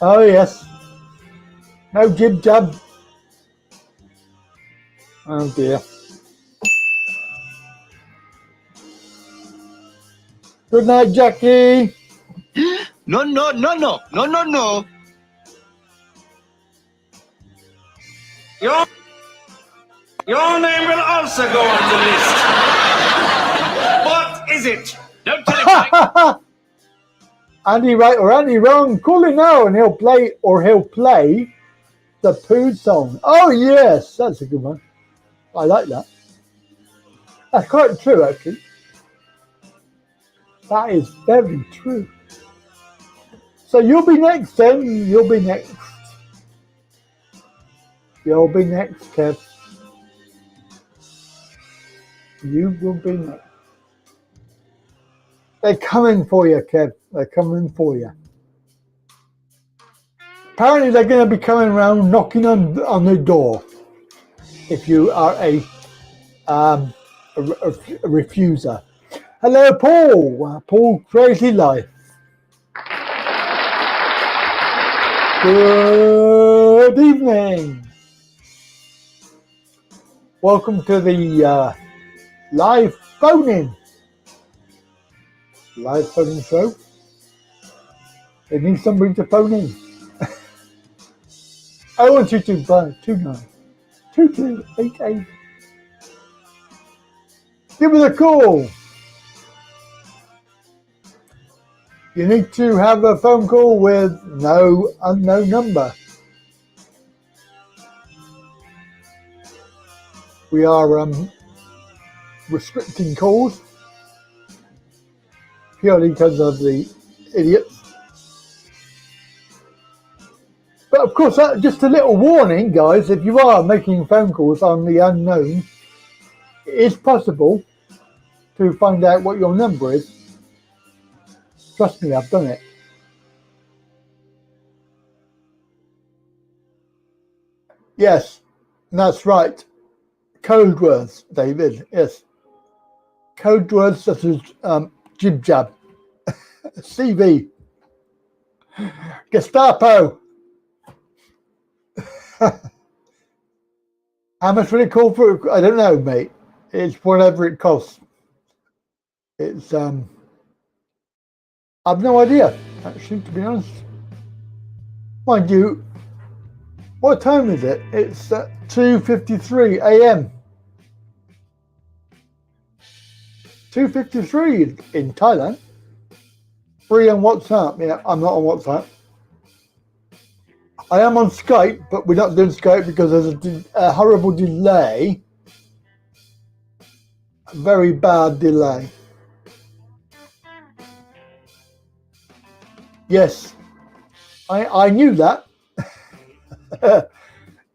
Oh, yes. No jib-jab. Oh, dear. Good night, Jackie. No, no, no, no, no, no, no. Yo. Your name will also go on the list. What is it? Don't tell him, Mike. Andy Right or Andy Wrong, call him now and he'll play the Pooh song. Oh yes, that's a good one. I like that. That's quite true actually. That is very true. So you'll be next then. You'll be next. You'll be next, Kev. You will be next. They're coming for you, Kev. They're coming for you. Apparently they're going to be coming around knocking on the door if you are a refuser. Hello, Paul. Paul Crazy Life. Good evening. Welcome to the live phone-in. Live phone-in show. They need somebody to phone in. 01225292288. Give us a call. You need to have a phone call with no unknown number. We are restricting calls purely because of the idiots. But of course, just a little warning, guys, if you are making phone calls on the unknown, it is possible to find out what your number is. Trust me, I've done it. Yes, that's right. Code words, David, yes. Code words such as jib jab, CV, Gestapo. How much will it call for? I don't know, mate. It's whatever it costs. It's I've no idea, actually, to be honest. Mind you, what time is it? It's 2:53 a.m. 2:53 in Thailand. Free on WhatsApp. Yeah, I'm not on WhatsApp. I am on Skype, but we're not doing Skype because there's a horrible delay. A very bad delay. Yes, I knew that.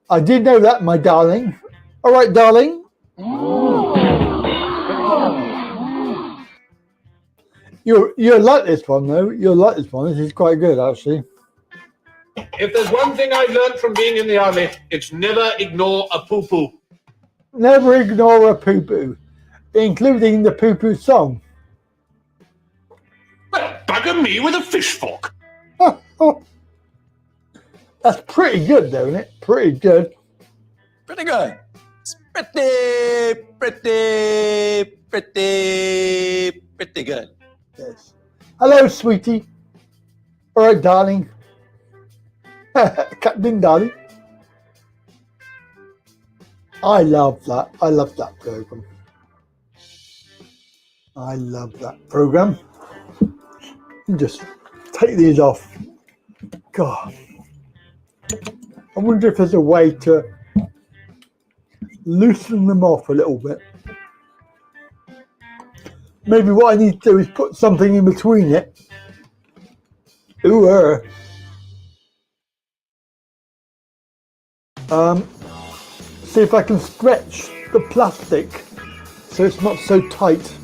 I did know that, my darling. All right, darling. You'll like this one, though. You'll like this one. This is quite good, actually. If there's one thing I've learned from being in the army, it's never ignore a poo-poo. Never ignore a poo-poo, including the poo-poo song. Well, bugger me with a fish fork. That's pretty good, though, isn't it? Pretty good. Pretty good. It's pretty good. Yes. Hello, sweetie. All right, darling. Captain Darling. I love that. I love that program. I love that program. Just take these off. God. I wonder if there's a way to loosen them off a little bit. Maybe what I need to do is put something in between it. Ooh, see if I can stretch the plastic so it's not so tight,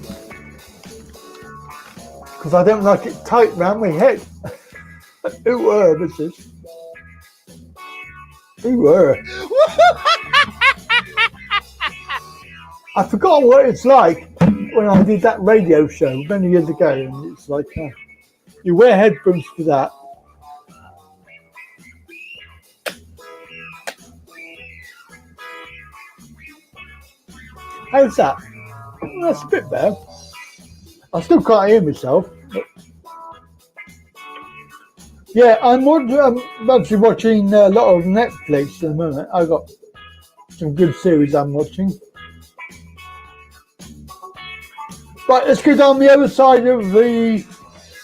because I don't like it tight round my head. Ooh, this is. Ooh, I've forgotten what it's like when I did that radio show many years ago, and it's like you wear headphones for that. How's that? Well, that's a bit better. I still can't hear myself. But... yeah, I'm actually watching a lot of Netflix at the moment. I got some good series I'm watching. Right, let's go down the other side of the.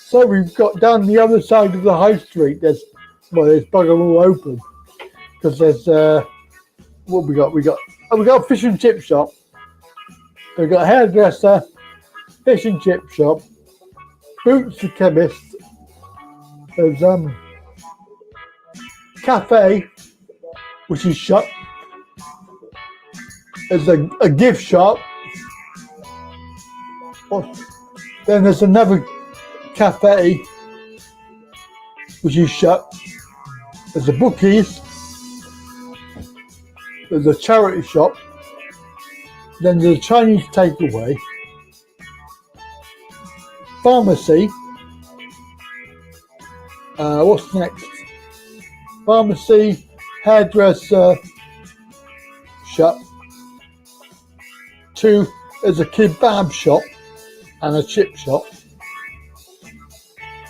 So we've got down the other side of the high street. There's bugger all open because there's what we got. We got a fish and chip shop. We've got a hairdresser, fish and chip shop, Boots the chemist. There's cafe, which is shut. There's a gift shop. Then there's another cafe, which is shut. There's a bookies. There's a charity shop. Then there's a Chinese takeaway. Pharmacy. What's next? Pharmacy, hairdresser, shut. 2, there's a kebab shop and a chip shop.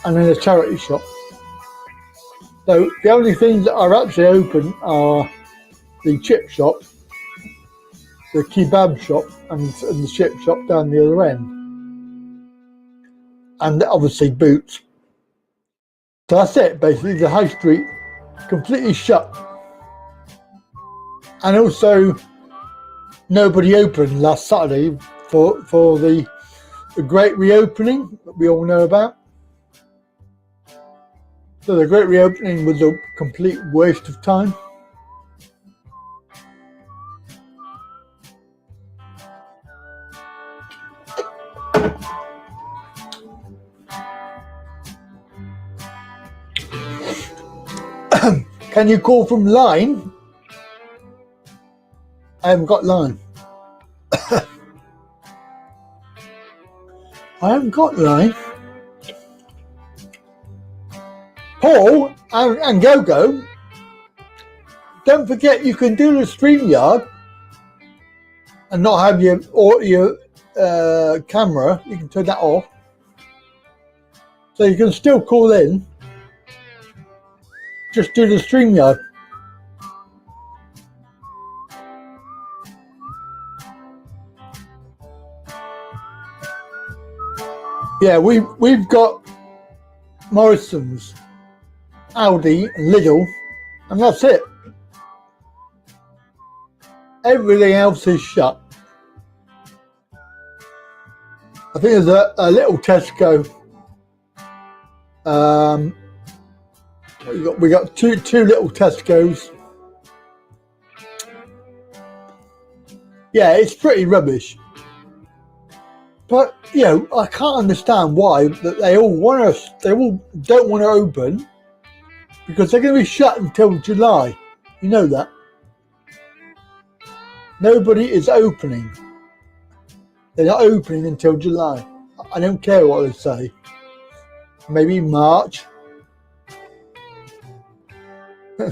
And then a charity shop. So the only things that are actually open are the chip shop, the kebab shop, and the chip shop down the other end. And obviously Boots. So that's it, basically. The high street completely shut. And also nobody opened last Saturday for the great reopening that we all know about. So the great reopening was a complete waste of time. Can you call from line? I haven't got line. I haven't got line. Paul and Go-Go, don't forget you can do the StreamYard and not have your camera. You can turn that off. So you can still call in. Just do the StreamYard. Yeah, we've got Morrison's, Aldi, and Lidl, and that's it. Everything else is shut. I think there's a little Tesco. We got two little Tesco's. Yeah, it's pretty rubbish. But you know, I can't understand why that they all don't want to open, because they're going to be shut until July. You know that. Nobody is opening. They're not opening until July. I don't care what they say. Maybe March.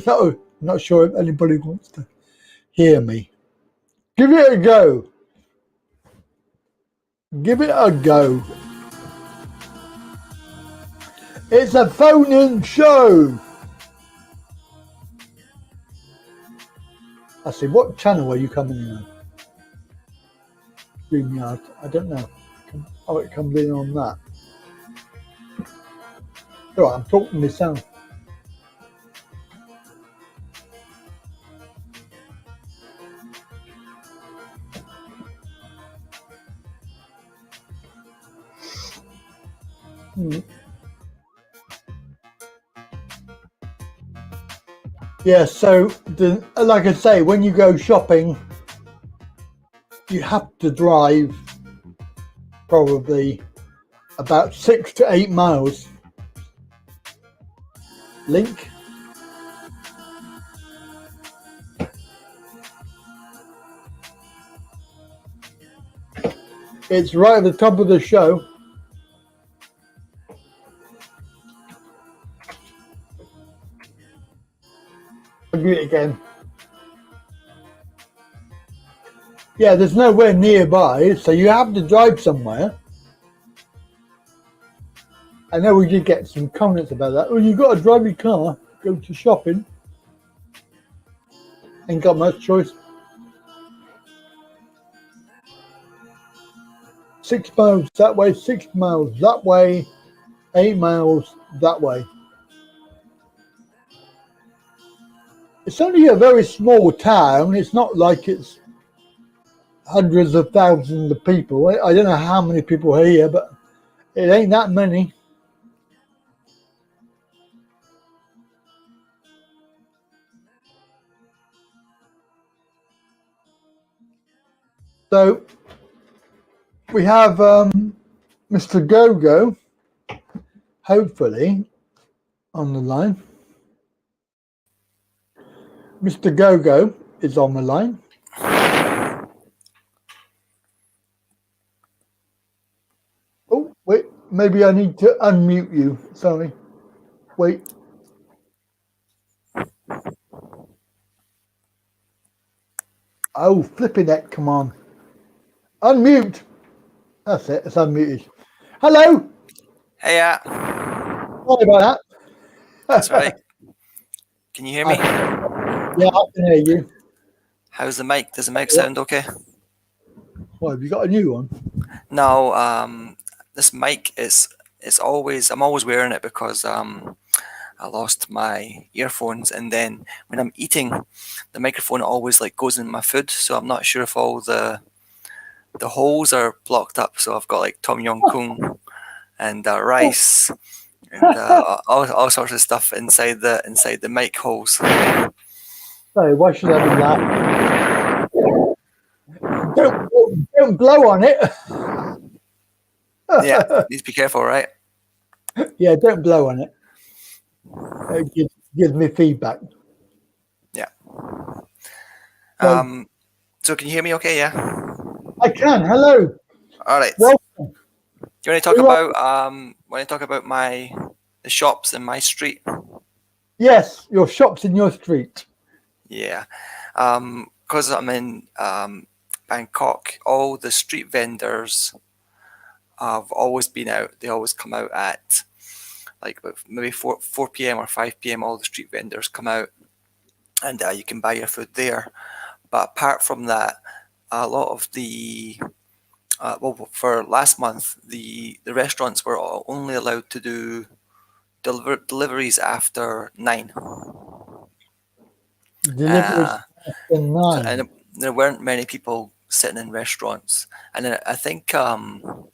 No, not sure if anybody wants to hear me. Give it a go. Give it a go. It's a phone-in show. I see. What channel are you coming in on? StreamYard. I don't know. Oh, it comes in on that. Oh, I'm talking myself. Yeah, so like I say, when you go shopping, you have to drive probably about 6 to 8 miles. Link. It's right at the top of the show. I'll do it again. Yeah, there's nowhere nearby, so you have to drive somewhere. I know we did get some comments about that. Well, you've got to drive your car, go to shopping. Ain't got much choice. 6 miles that way, 6 miles that way, 8 miles that way. It's only a very small town. It's not like it's hundreds of thousands of people. I don't know how many people are here, but it ain't that many. So we have Mr. Gogo, hopefully, on the line. Mr. Gogo is on the line. Oh, wait, maybe I need to unmute you. Sorry. Wait. Oh, flipping it, come on. Unmute. That's it, it's unmuted. Hello. Hey, Sorry about that. that's right. Can you hear me? Yeah, I can hear you. How's the mic? Does the mic sound okay? Well, have you got a new one? No, this mic I'm always wearing it because I lost my earphones, and then when I'm eating, the microphone always like goes in my food, so I'm not sure if all the holes are blocked up. So I've got like Tom Yum Goong and rice and all sorts of stuff inside the mic holes. Sorry, why should I be laughing? Don't blow on it. Yeah, need to be careful, right? Yeah, don't blow on it. It gives me feedback. Yeah. So, So can you hear me okay? Yeah. I can. Hello. All right. Welcome. Do you want to talk about the shops in my street? Yes, your shop's in your street. Yeah. Because I'm in Bangkok, all the street vendors have always been out. They always come out at like about maybe 4 p.m. or 5 p.m. All the street vendors come out, and you can buy your food there. But apart from that, a lot of the for last month, the restaurants were only allowed to do deliveries after 9. Deliveries after 9. And there weren't many people sitting in restaurants. And then I think some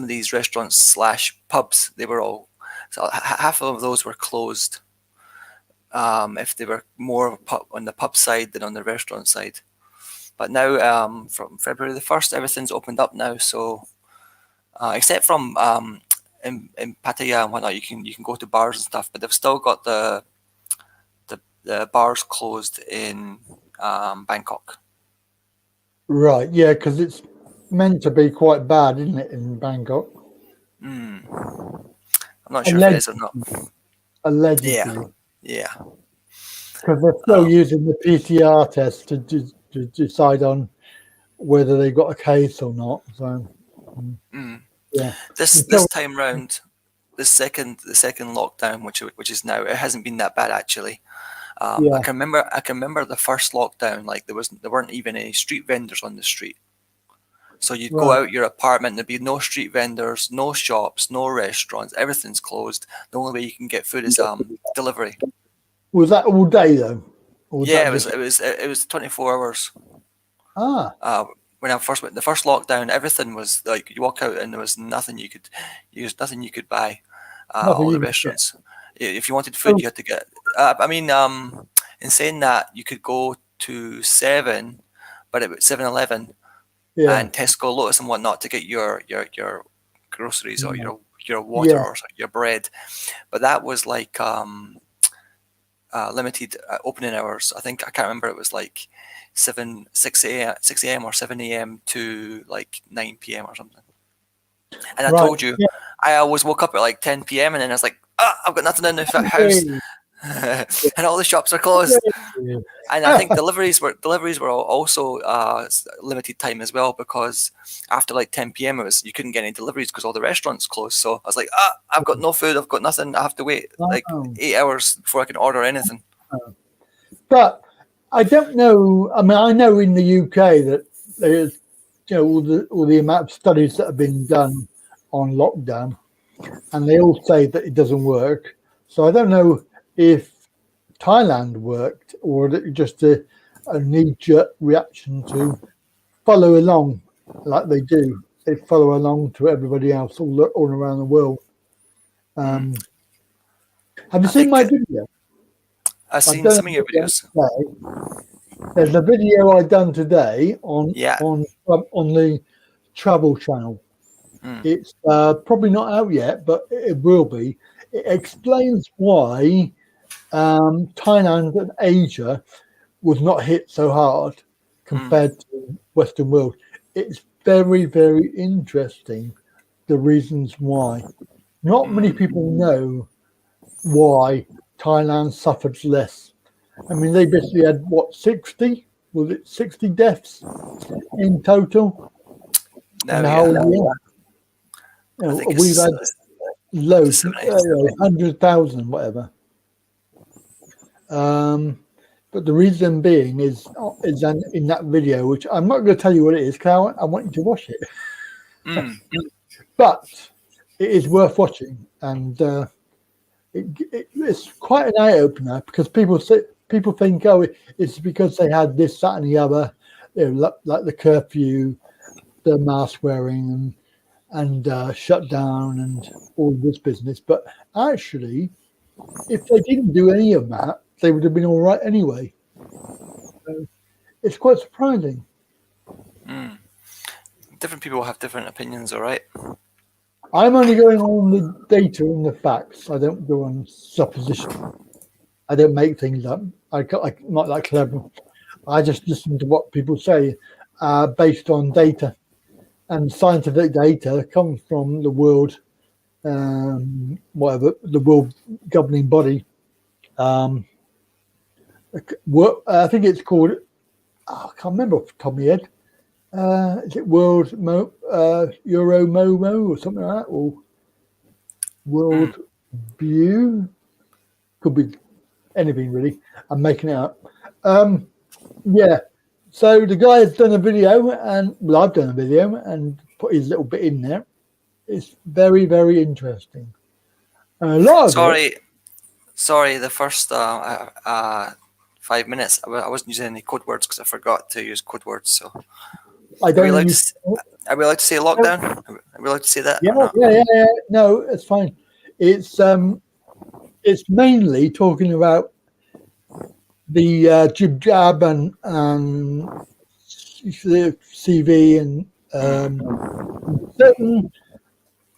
of these restaurants / pubs, they were all, so half of those were closed. If they were more on the pub side than on the restaurant side. But now, from February the 1st, everything's opened up now. So, except from in Pattaya and whatnot, you can go to bars and stuff, but they've still got the bars closed in Bangkok. Right, yeah, because it's meant to be quite bad, isn't it, in Bangkok? I'm not sure if it is or not. Allegedly. Yeah. Because they're still using the PCR test to decide on whether they got a case or not. So, yeah. This time round, the second lockdown, which is now, it hasn't been that bad actually. I can remember the first lockdown. Like there weren't even any street vendors on the street. So you'd go out your apartment, there'd be no street vendors, no shops, no restaurants. Everything's closed. The only way you can get food is delivery. Was that all day though? Yeah, it was 24 hours. When I first went, the first lockdown, everything was like you walk out and there was nothing you could buy. All the restaurants. If you wanted food, you had to get. In saying that, you could go to 7, but it was 7-Eleven and Tesco, Lotus, and whatnot to get your groceries or your water or your bread. But that was like limited opening hours. I can't remember. It was like 6 a.m. or 7 a.m. to like 9 p.m. or something. And I told you, I always woke up at like 10 p.m. and then I was like, I've got nothing in the house. And all the shops are closed. And I think deliveries were also limited time as well, because after like 10 p.m. you couldn't get any deliveries because all the restaurants closed. So I was like, I've got no food, I've got nothing. I have to wait like 8 hours before I can order anything. But I don't know. I mean, I know in the UK that there's all the amount of studies that have been done on lockdown, and they all say that it doesn't work. So I don't know if Thailand worked or that it just a knee-jerk reaction to follow along like they do. They follow along to everybody else all around the world. Have you seen my video? I've seen some of your videos. There's a video I done today on the Travel Channel. It's probably not out yet, but it will be. It explains why Thailand and Asia was not hit so hard compared to Western world. It's very, very interesting, the reasons why. Not many people know why Thailand suffered less. I mean, they basically had, 60? Was it 60 deaths in total? No, we've had loads, 100,000, whatever. But the reason being is in that video, which I'm not going to tell you what it is, because I want you to watch it. But it is worth watching, and it's quite an eye opener because people think, oh, it's because they had this, that, and the other, like the curfew, the mask wearing, and shut down, and all this business. But actually, if they didn't do any of that, they would have been all right anyway. So it's quite surprising. Different people have different opinions, all right? I'm only going on the data and the facts. I don't go on supposition. I don't make things up. I'm not that clever. I just listen to what people say based on data. And scientific data comes from the world, the world governing body. I think it's called, I can't remember off the top of my head. Is it World Euromomo or something like that? Or World View? Could be anything really. I'm making it up. Yeah. So the guy has done a video, and I've done a video and put his little bit in there. It's very, very interesting. And a lot of Sorry, the first 5 minutes, I wasn't using any code words because I forgot to use code words. So, are we allowed to say lockdown? Are we allowed to say that? Yeah. No, it's fine. It's mainly talking about the jib jab and the CV and certain.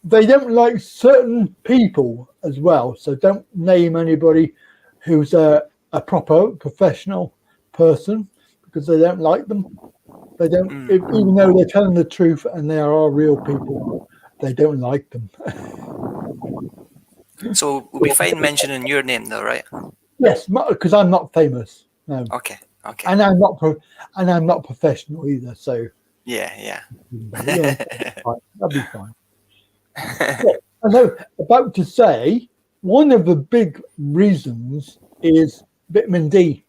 They don't like certain people as well, so don't name anybody who's a proper professional person because they don't like them. They don't, even though they're telling the truth and they are real people, they don't like them. So we'll be fine mentioning your name, though, right? Yes, because I'm not famous. No. Okay. And I'm not professional either. So yeah. That'll be fine. Yeah, I was about to say one of the big reasons is vitamin D.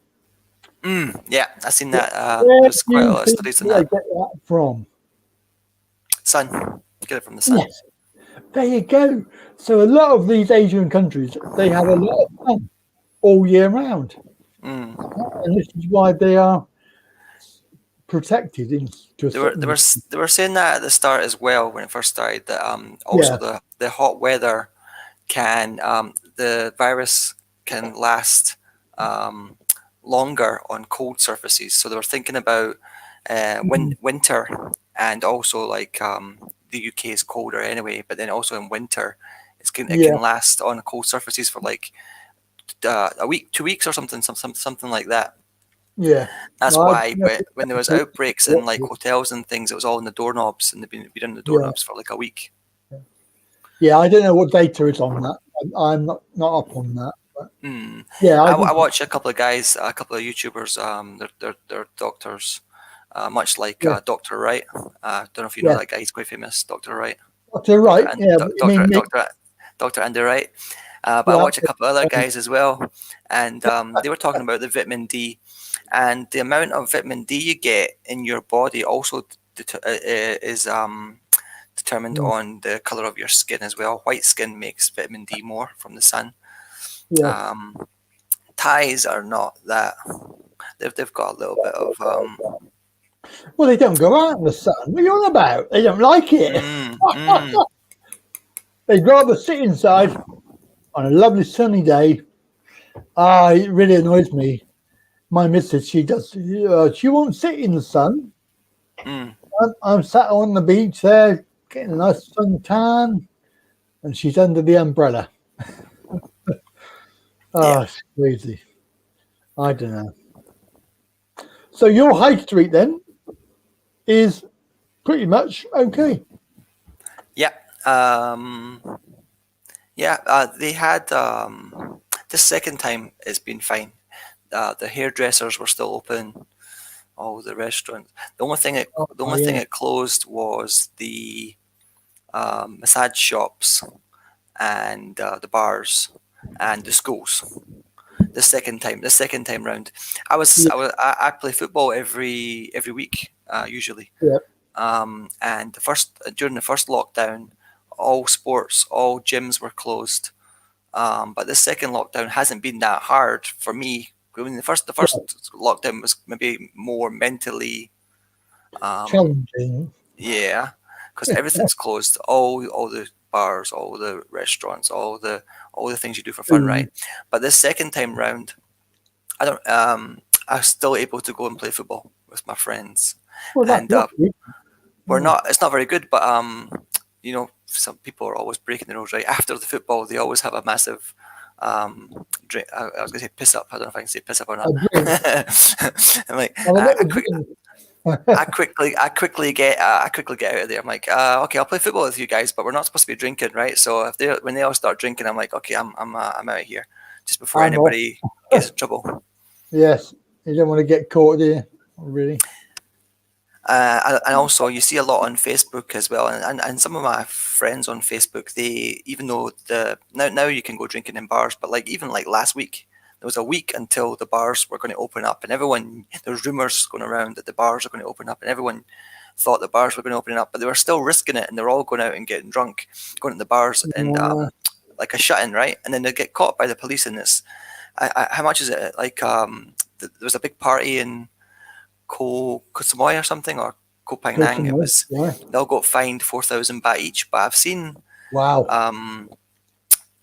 Yeah, I've seen that. There's quite a lot of studies on that. Where get that from? Sun. Get it from the sun. Yes. There you go. So a lot of these Asian countries, they have a lot of sun all year round. And this is why they are protected. They were saying that at the start as well when it first started, that also the hot weather can, the virus can last longer on cold surfaces. So they were thinking about winter, and also like the UK is colder anyway, but then also in winter it can last on cold surfaces for like a week, 2 weeks or something like that. Yeah, that's why when there was outbreaks in like hotels and things, it was all in the doorknobs, and they've been in the doorknobs for like a week. Yeah, I don't know what data is on that. I'm not up on that. But yeah, I watch a couple of guys, a couple of YouTubers. They're doctors, much like Dr. Wright. I don't know if you know that guy. He's quite famous, Dr. Wright. Dr. Wright, Dr. Andy Wright. But I watch a couple of other guys as well, and they were talking about the vitamin D, and the amount of vitamin D you get in your body also determined on the color of your skin as well. White skin makes vitamin D more from the sun. Yeah. Ties are not that. They've got a little bit of Well, they don't go out in the sun. What are you on about? They don't like it. They'd rather sit inside on a lovely sunny day. It really annoys me. My missus, she won't sit in the sun. I'm sat on the beach there, getting a nice suntan, and she's under the umbrella. It's crazy. I don't know. So your high street then is pretty much okay. Yeah. They had the second time it's been fine. The hairdressers were still open. All the restaurants. The only thing it closed was the massage shops and the bars and the schools. The second time round, I play football every week usually. Yeah. And during the first lockdown, all sports, all gyms were closed. But the second lockdown hasn't been that hard for me. I mean, the first lockdown was maybe more mentally challenging. Yeah, because everything's closed. All the bars, all the restaurants, all the things you do for fun, right? But this second time round, I'm still able to go and play football with my friends. Well, And we're not. It's not very good, but some people are always breaking the rules, right? After the football, they always have a massive drink. I was going to say piss up. I don't know if I can say piss up or not. I'm like, I quickly get out of there. I'm like, okay, I'll play football with you guys, but we're not supposed to be drinking, right? So when they all start drinking, I'm like, okay, I'm out of here just before anybody gets in trouble. Yes, you don't want to get caught, do you? Really. And also, you see a lot on Facebook as well, and some of my friends on Facebook, even though now you can go drinking in bars, but even last week, there was a week until the bars were going to open up, and there was rumors going around that the bars are going to open up, and everyone thought the bars were going to open up, but they were still risking it, and they were all going out and getting drunk, going to the bars and like a shut-in, right? And then they get caught by the police in this. How much is it? There was a big party in Koh Samui or something, or Koh Phangan. It was. Yeah. They all got fined 4,000 baht each. But I've seen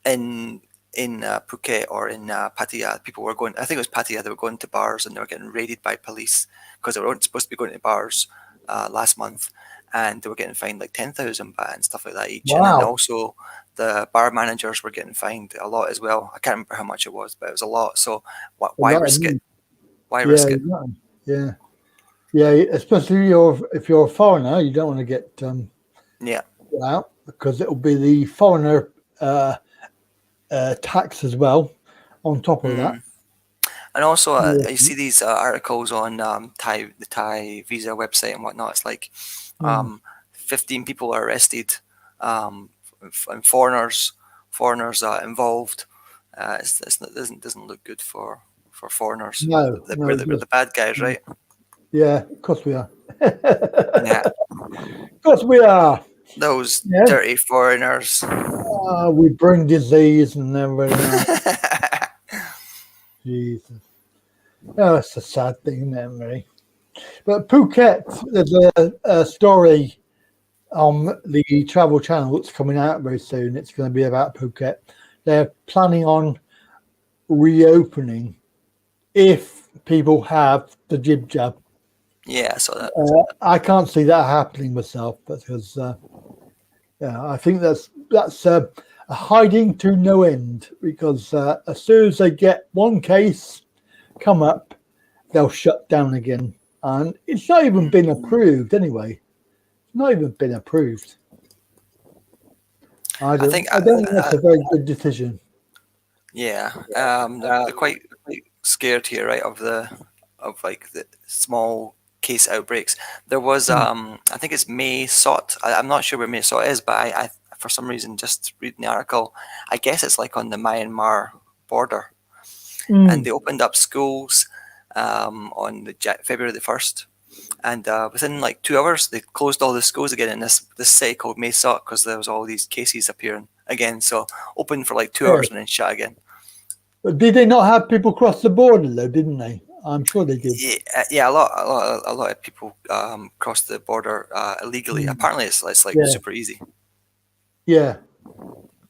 in Phuket or in Pattaya, people were going. I think it was Pattaya. They were going to bars and they were getting raided by police because they weren't supposed to be going to bars last month, and they were getting fined 10,000 baht and stuff like that each. Wow. And then also the bar managers were getting fined a lot as well. I can't remember how much it was, but it was a lot. So why risk it? Why risk it? Yeah. Yeah, especially if you're a foreigner, you don't want to get out because it'll be the foreigner tax as well on top of that. And also, you see these articles on the Thai visa website and whatnot. It's like 15 people are arrested, and foreigners involved. It doesn't look good for foreigners. No, we're the bad guys, right? Yeah, of course we are. Yeah, of course we are. Those dirty foreigners. We bring disease and everything. Jesus. Oh, it's a sad thing, isn't it, really? But Phuket, there's a story on the Travel Channel that's coming out very soon. It's going to be about Phuket. They're planning on reopening if people have the jib jab. Yeah, so that. I can't see that happening myself because, I think that's a hiding to no end because as soon as they get one case come up, they'll shut down again. And it's not even been approved anyway. It's not even been approved. I don't think that's a very good decision. Yeah, they're quite scared here, right? Of the small case outbreaks. There was, I think it's Mae Sot. I'm not sure where Mae Sot is, but I for some reason just reading the article, I guess it's on the Myanmar border, and they opened up schools on February the 1st, And within like 2 hours, they closed all the schools again in this city called Mesa because there was all these cases appearing again. So open for like 2 hours and then shut again. But did they not have people cross the border though? Didn't they? I'm sure they did. Yeah, a lot of people cross the border illegally. Apparently, it's like super easy. Yeah.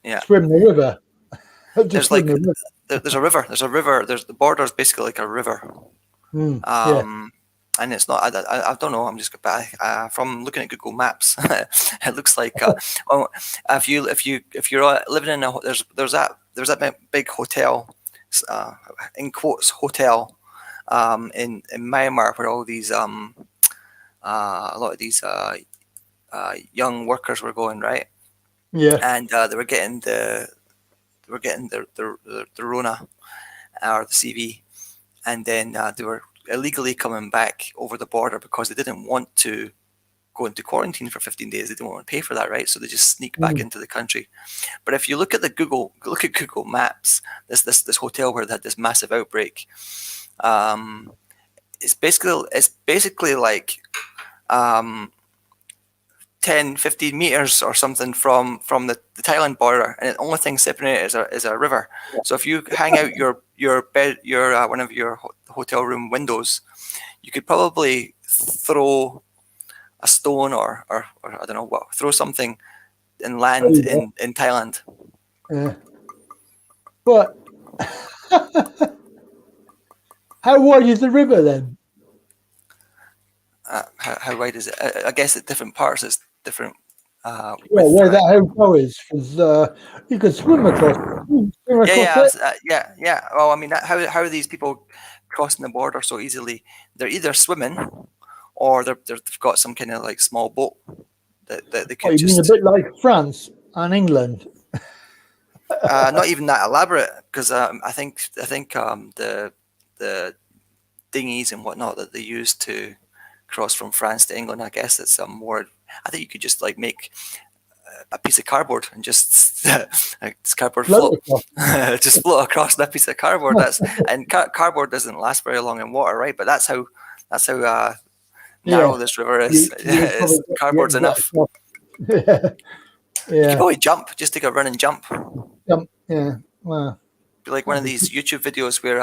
Yeah. Swim the river. There's like there's a river. There's the border is basically like a river. And it's not. I don't know. I'm just from looking at Google Maps. It looks like if you're living in there's that big hotel, in quotes hotel, in Myanmar where all these a lot of these young workers were going, right? Yeah. And they were getting the Rona or the CV, and then they were illegally coming back over the border because they didn't want to go into quarantine for 15 days. They didn't want to pay for that, right? So they just sneak back into the country. But if you look at Google Maps, this hotel where they had this massive outbreak, it's basically like 10, 15 meters or something from the Thailand border, and the only thing separating it is a river. So if you hang out your bed, one of your hotel room windows, you could probably throw a stone or I don't know what, throw something and land in Thailand. Yeah. But how wide is the river then? How wide is it? I guess at different parts it's different. Where that hotel is, because you could swim across. Yeah. Well, I mean, how are these people crossing the border so easily? They're either swimming, or they've got some kind of like small boat that they could you mean a bit like France and England? Not even that elaborate, because I think the dinghies and whatnot that they use to cross from France to England, I guess it's more. I think you could just like make a piece of cardboard and just this cardboard float, just float across that piece of cardboard. And cardboard doesn't last very long in water, right? But that's how narrow this river is. Cardboard's enough. You could probably jump, just take a run and jump. Yeah. Wow. Be like one of these YouTube videos where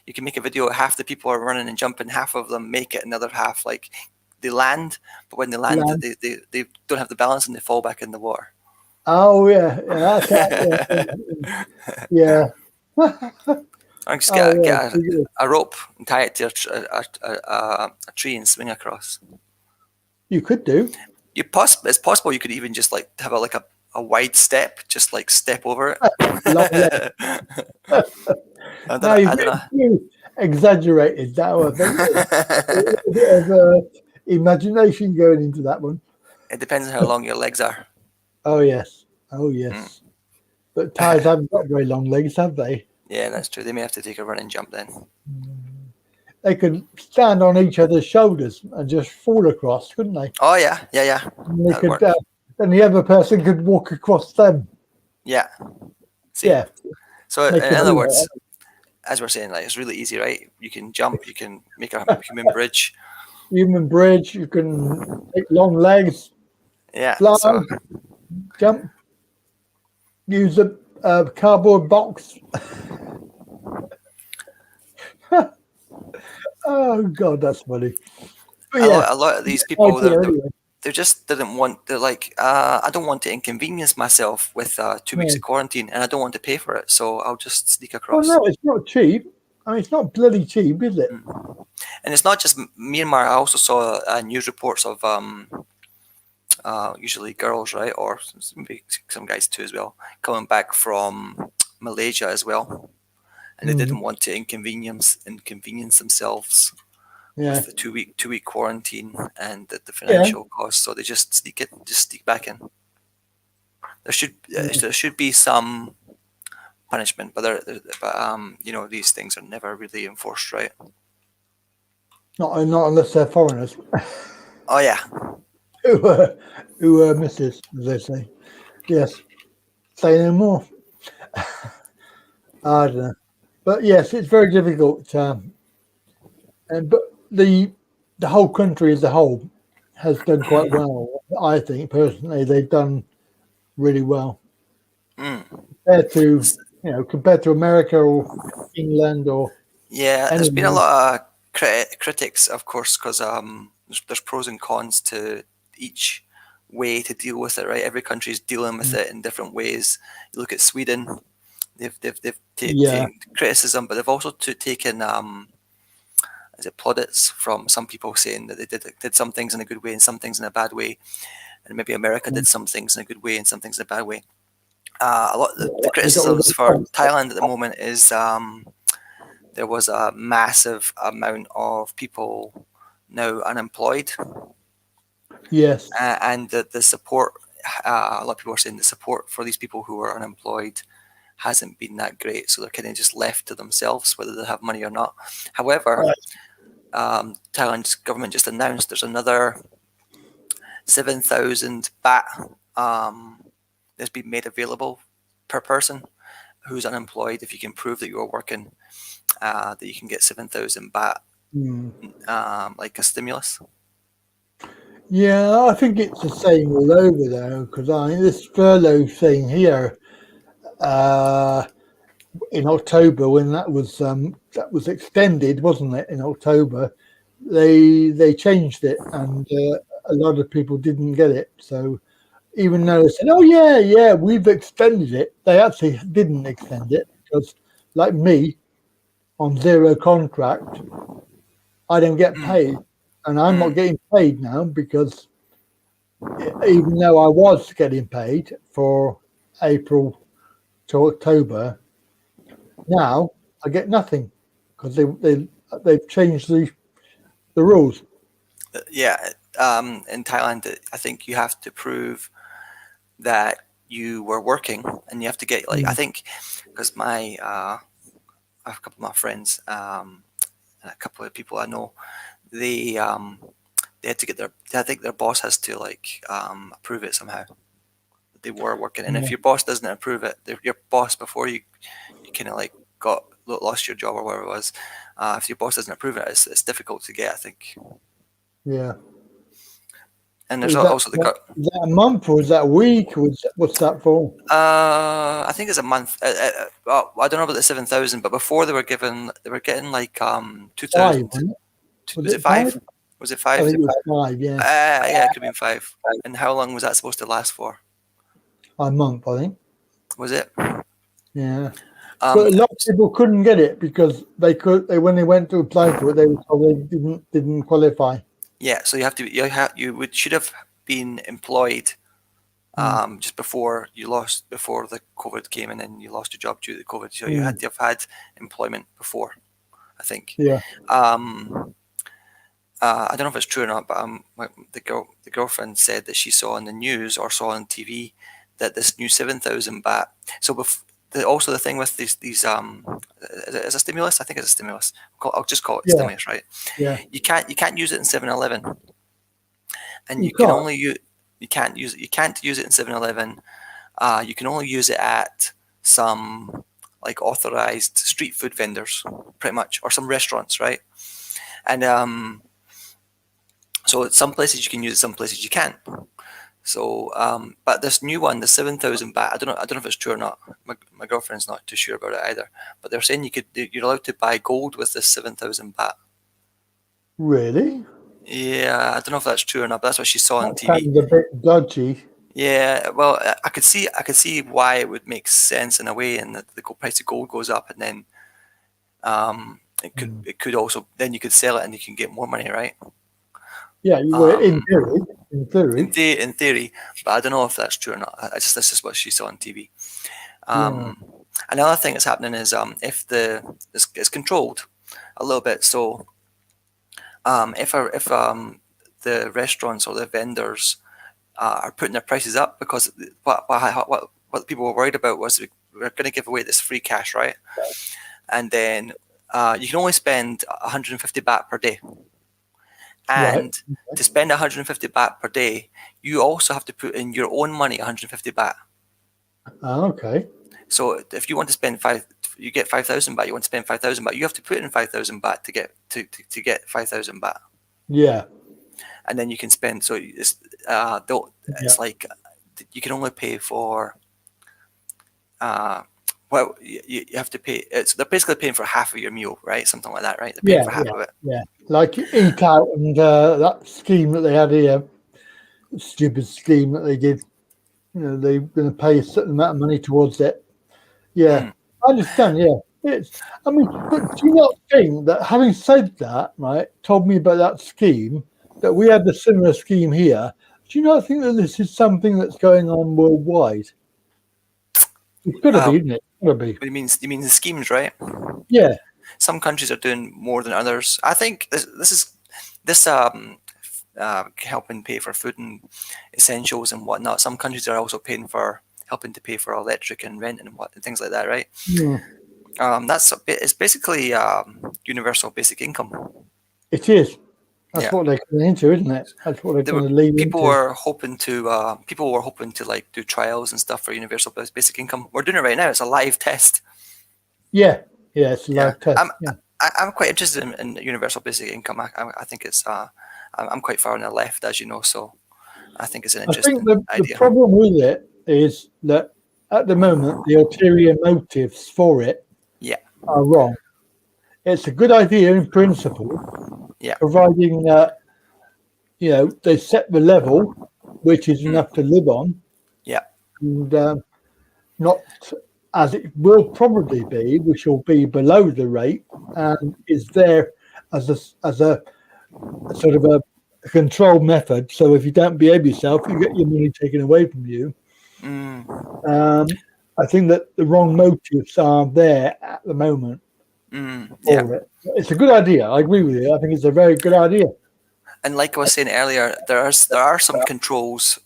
you can make a video half the people are running and jumping, half of them make it, another half like they land, but when they land. They don't have the balance and they fall back in the water. Oh yeah. Yeah. I just get a rope and tie it to a tree and swing across. You could do. It's possible you could even just like have a wide step, just like step over it. I don't know. You exaggerated that one. A bit of imagination going into that one. It depends on how long your legs are. Oh yes. But Thais haven't got very long legs, have they? Yeah, that's true. They may have to take a run and jump then. They could stand on each other's shoulders and just fall across, couldn't they? Oh yeah. And they could, and the other person could walk across them. Yeah. See? Yeah. So in other words, as we're saying, like it's really easy, right? You can jump, you can make a human bridge. You can take long legs. Yeah. Fly, jump. Use a cardboard box. Oh God, that's funny. A lot of these people, they just didn't want. They're like, I don't want to inconvenience myself with 2 weeks of quarantine, and I don't want to pay for it, so I'll just sneak across. Well, no, it's not cheap. I mean, it's not bloody cheap, is it? And it's not just Myanmar. I also saw news reports of usually girls, right, or maybe some guys too as well, coming back from Malaysia as well, and they didn't want to inconvenience themselves with the two week quarantine and the financial cost, so they just sneak back in. There should be some punishment, but these things are never really enforced, right? Not unless they're foreigners. Oh yeah. Who misses, as they say. Yes. Say no more. I don't know. But yes, it's very difficult. But the the whole country as a whole has done quite well. I think personally they've done really well compared to compared to America or England or Yeah, there's been a anywhere. lot of critics, of course, because there's pros and cons to each way to deal with it, right? Every country's dealing with it in different ways. You look at Sweden, they've Yeah, taken criticism, but they've also taken is it plaudits from some people saying that they did some things in a good way and some things in a bad way, and maybe America did some things in a good way and some things in a bad way. A lot of the they got all criticisms the for cons. Thailand at the moment is there was a massive amount of people now unemployed, Yes. and the support. A lot of people are saying the support for these people who are unemployed hasn't been that great, so they're kind of just left to themselves whether they have money or not. However, Thailand's government just announced there's another 7,000 baht that's been made available per person who's unemployed. If you can prove that you're working, that you can get 7,000 baht, like a stimulus. Yeah, I think it's the same all over though, because I mean, this furlough thing here in October when that was extended, wasn't it? In October, they changed it, and a lot of people didn't get it. So even though they said, "Oh yeah, we've extended it," they actually didn't extend it because, like me, on zero contract, I don't get paid, and I'm not getting paid now because even though I was getting paid for April to October, now I get nothing because they've changed the rules. Yeah, in Thailand, I think you have to prove that you were working, and you have to get like I think because I have a couple of my friends, and a couple of people I know, they had to get their. I think their boss has to like approve it somehow. They were working, and if your boss doesn't approve it, your boss before you kind of like lost your job or whatever it was. If your boss doesn't approve it, it's difficult to get, I think. Yeah. And there's Is that, also the is that a month or is that a week or what's that for? I think it's a month. Well, I don't know about the 7,000, but before they were getting like 2,000. Was it 5? Was it I 5? think it was 5. Yeah, Yeah, it could have been 5. And how long was that supposed to last for? a month, I think. Was it? Yeah, but a lot of people couldn't get it because they when they went to apply for it, they were told they didn't qualify. Yeah, so you should have been employed just before the COVID came, and then you lost your job due to COVID. So you had to have had employment before, I think. Yeah. I don't know if it's true or not, but the girlfriend said that she saw on the news or saw on TV that this new 7,000 baht. So also the thing with these is a stimulus. I think it's a stimulus. I'll just call it stimulus, right? Yeah. You can't use it in 7-Eleven, and you can't use it in 7-Eleven. You can only use it at some like authorized street food vendors, pretty much, or some restaurants, right? And so some places you can use it, some places you can't. So, but this new one, the 7,000 baht, I don't know if it's true or not. My girlfriend's not too sure about it either. But they're saying you're allowed to buy gold with this 7,000 baht. Really? Yeah, I don't know if that's true or not. But that's what she saw on TV. Sounds a bit dodgy. Yeah, well, I could see why it would make sense in a way, and that the price of gold goes up, and then it could also then you could sell it and you can get more money, right? Yeah, you were in theory. In theory, but I don't know if that's true or not. That's just what she saw on TV. Another thing that's happening is if it's controlled a little bit. So if the restaurants or the vendors are putting their prices up, because what people were worried about was we're going to give away this free cash, right? And then you can only spend 150 baht per day. And to spend 150 baht per day, you also have to put in your own money, 150 baht. Okay. So if you want to spend you get 5,000 baht. You want to spend 5,000 baht. You have to put in 5,000 baht to get 5,000 baht. Yeah. and then you can spend. So it's it's like you can only pay for. Well, you have to pay. They're basically paying for half of your meal, right? Something like that, right? They're paying for half of it. Yeah. Like Eat Out and that scheme that they had here, stupid scheme that they did. They're going to pay a certain amount of money towards it. Yeah, I understand. Yeah, but do you not think that having said that, right, told me about that scheme, that we had a similar scheme here? Do you not think that this is something that's going on worldwide? It's got to be, isn't it? Got to be. You mean the schemes, right? Yeah. Some countries are doing more than others. I think this helping pay for food and essentials and whatnot. Some countries are also helping to pay for electric and rent and things like that, right? Yeah. It's basically universal basic income. It is. That's what they're going into, isn't it? That's what they're going to lead into. People were hoping to like do trials and stuff for universal basic income. We're doing it right now. It's a live test. Yeah, it's a live test. I'm quite interested in universal basic income. I think it's I'm quite far on the left, as you know, so I think it's an interesting idea. The problem with it is that at the moment the ulterior motives for it are wrong. It's a good idea in principle, providing that they set the level, which is enough to live on, and not as it will probably be, which will be below the rate, and is there as a sort of a control method. So if you don't behave yourself, you get your money taken away from you. I think that the wrong motives are there at the moment. It's a good idea. I agree with you. I think it's a very good idea. And like I was saying earlier, there are some controls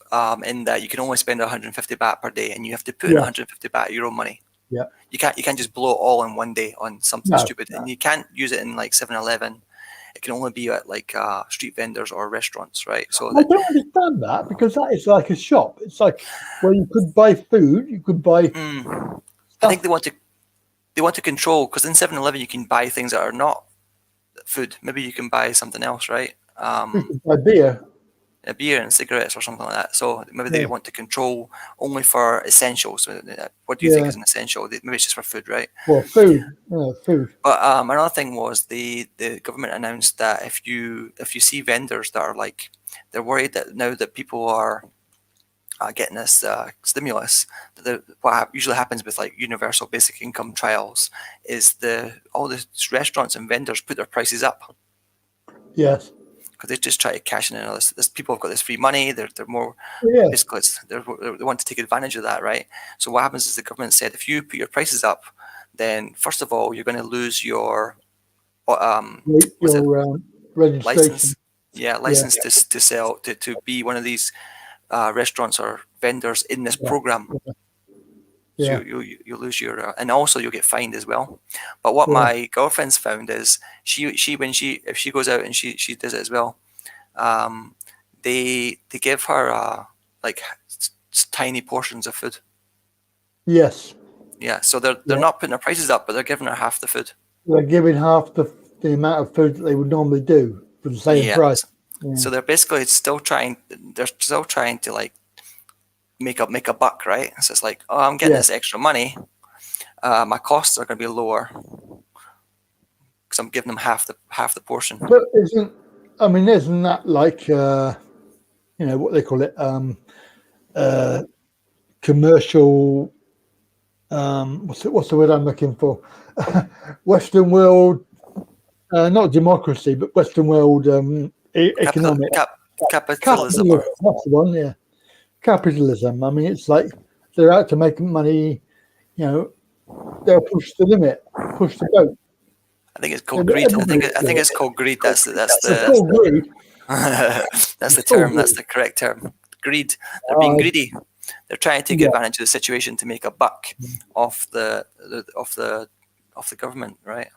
in that you can only spend 150 baht per day, and you have to put in 150 baht your own money. Yeah, you can't just blow it all in one day on something stupid, and you can't use it in like 7-Eleven. It can only be at like street vendors or restaurants, right? So I don't understand that, because that is like a shop. It's like where you could buy food, you could buy. I think they want to control, because in 7-Eleven you can buy things that are not food. Maybe you can buy something else, right? You can buy beer. A beer and cigarettes or something like that. So maybe they want to control only for essentials. What do you think is an essential? Maybe it's just for food, right? Well, food. Food. But another thing was the government announced that if you see vendors that are like, they're worried that now that people are getting this stimulus, what usually happens with like universal basic income trials is all the restaurants and vendors put their prices up. Yes. Because they just try to cash in. This people have got this free money. They're more basically they want to take advantage of that, right? So what happens is the government said, if you put your prices up, then first of all you're going to lose your license. License to sell to be one of these restaurants or vendors in this program. So you lose your and also you'll get fined as well. But what my girlfriend's found is if she goes out and she does it as well, they give her like tiny portions of food. Yes. Yeah. So they're not putting their prices up, but they're giving her half the food. They're giving half the amount of food that they would normally do for the same price. Yeah. So they're basically still trying to like make a buck, right? So it's like, oh, I'm getting this extra money. My costs are going to be lower because I'm giving them half the portion. But isn't that like what they call it, commercial? What's the word I'm looking for? Western world, not democracy, but Western world economic capitalism. That's the one, yeah. Capitalism. I mean, it's like they're out to make money. They'll push the limit, push the boat. I think it's called greed. I think it's called greed. That's the greed. That's the term. That's the correct term. Greed. They're being greedy. They're trying to take advantage of the situation to make a buck off the government, right?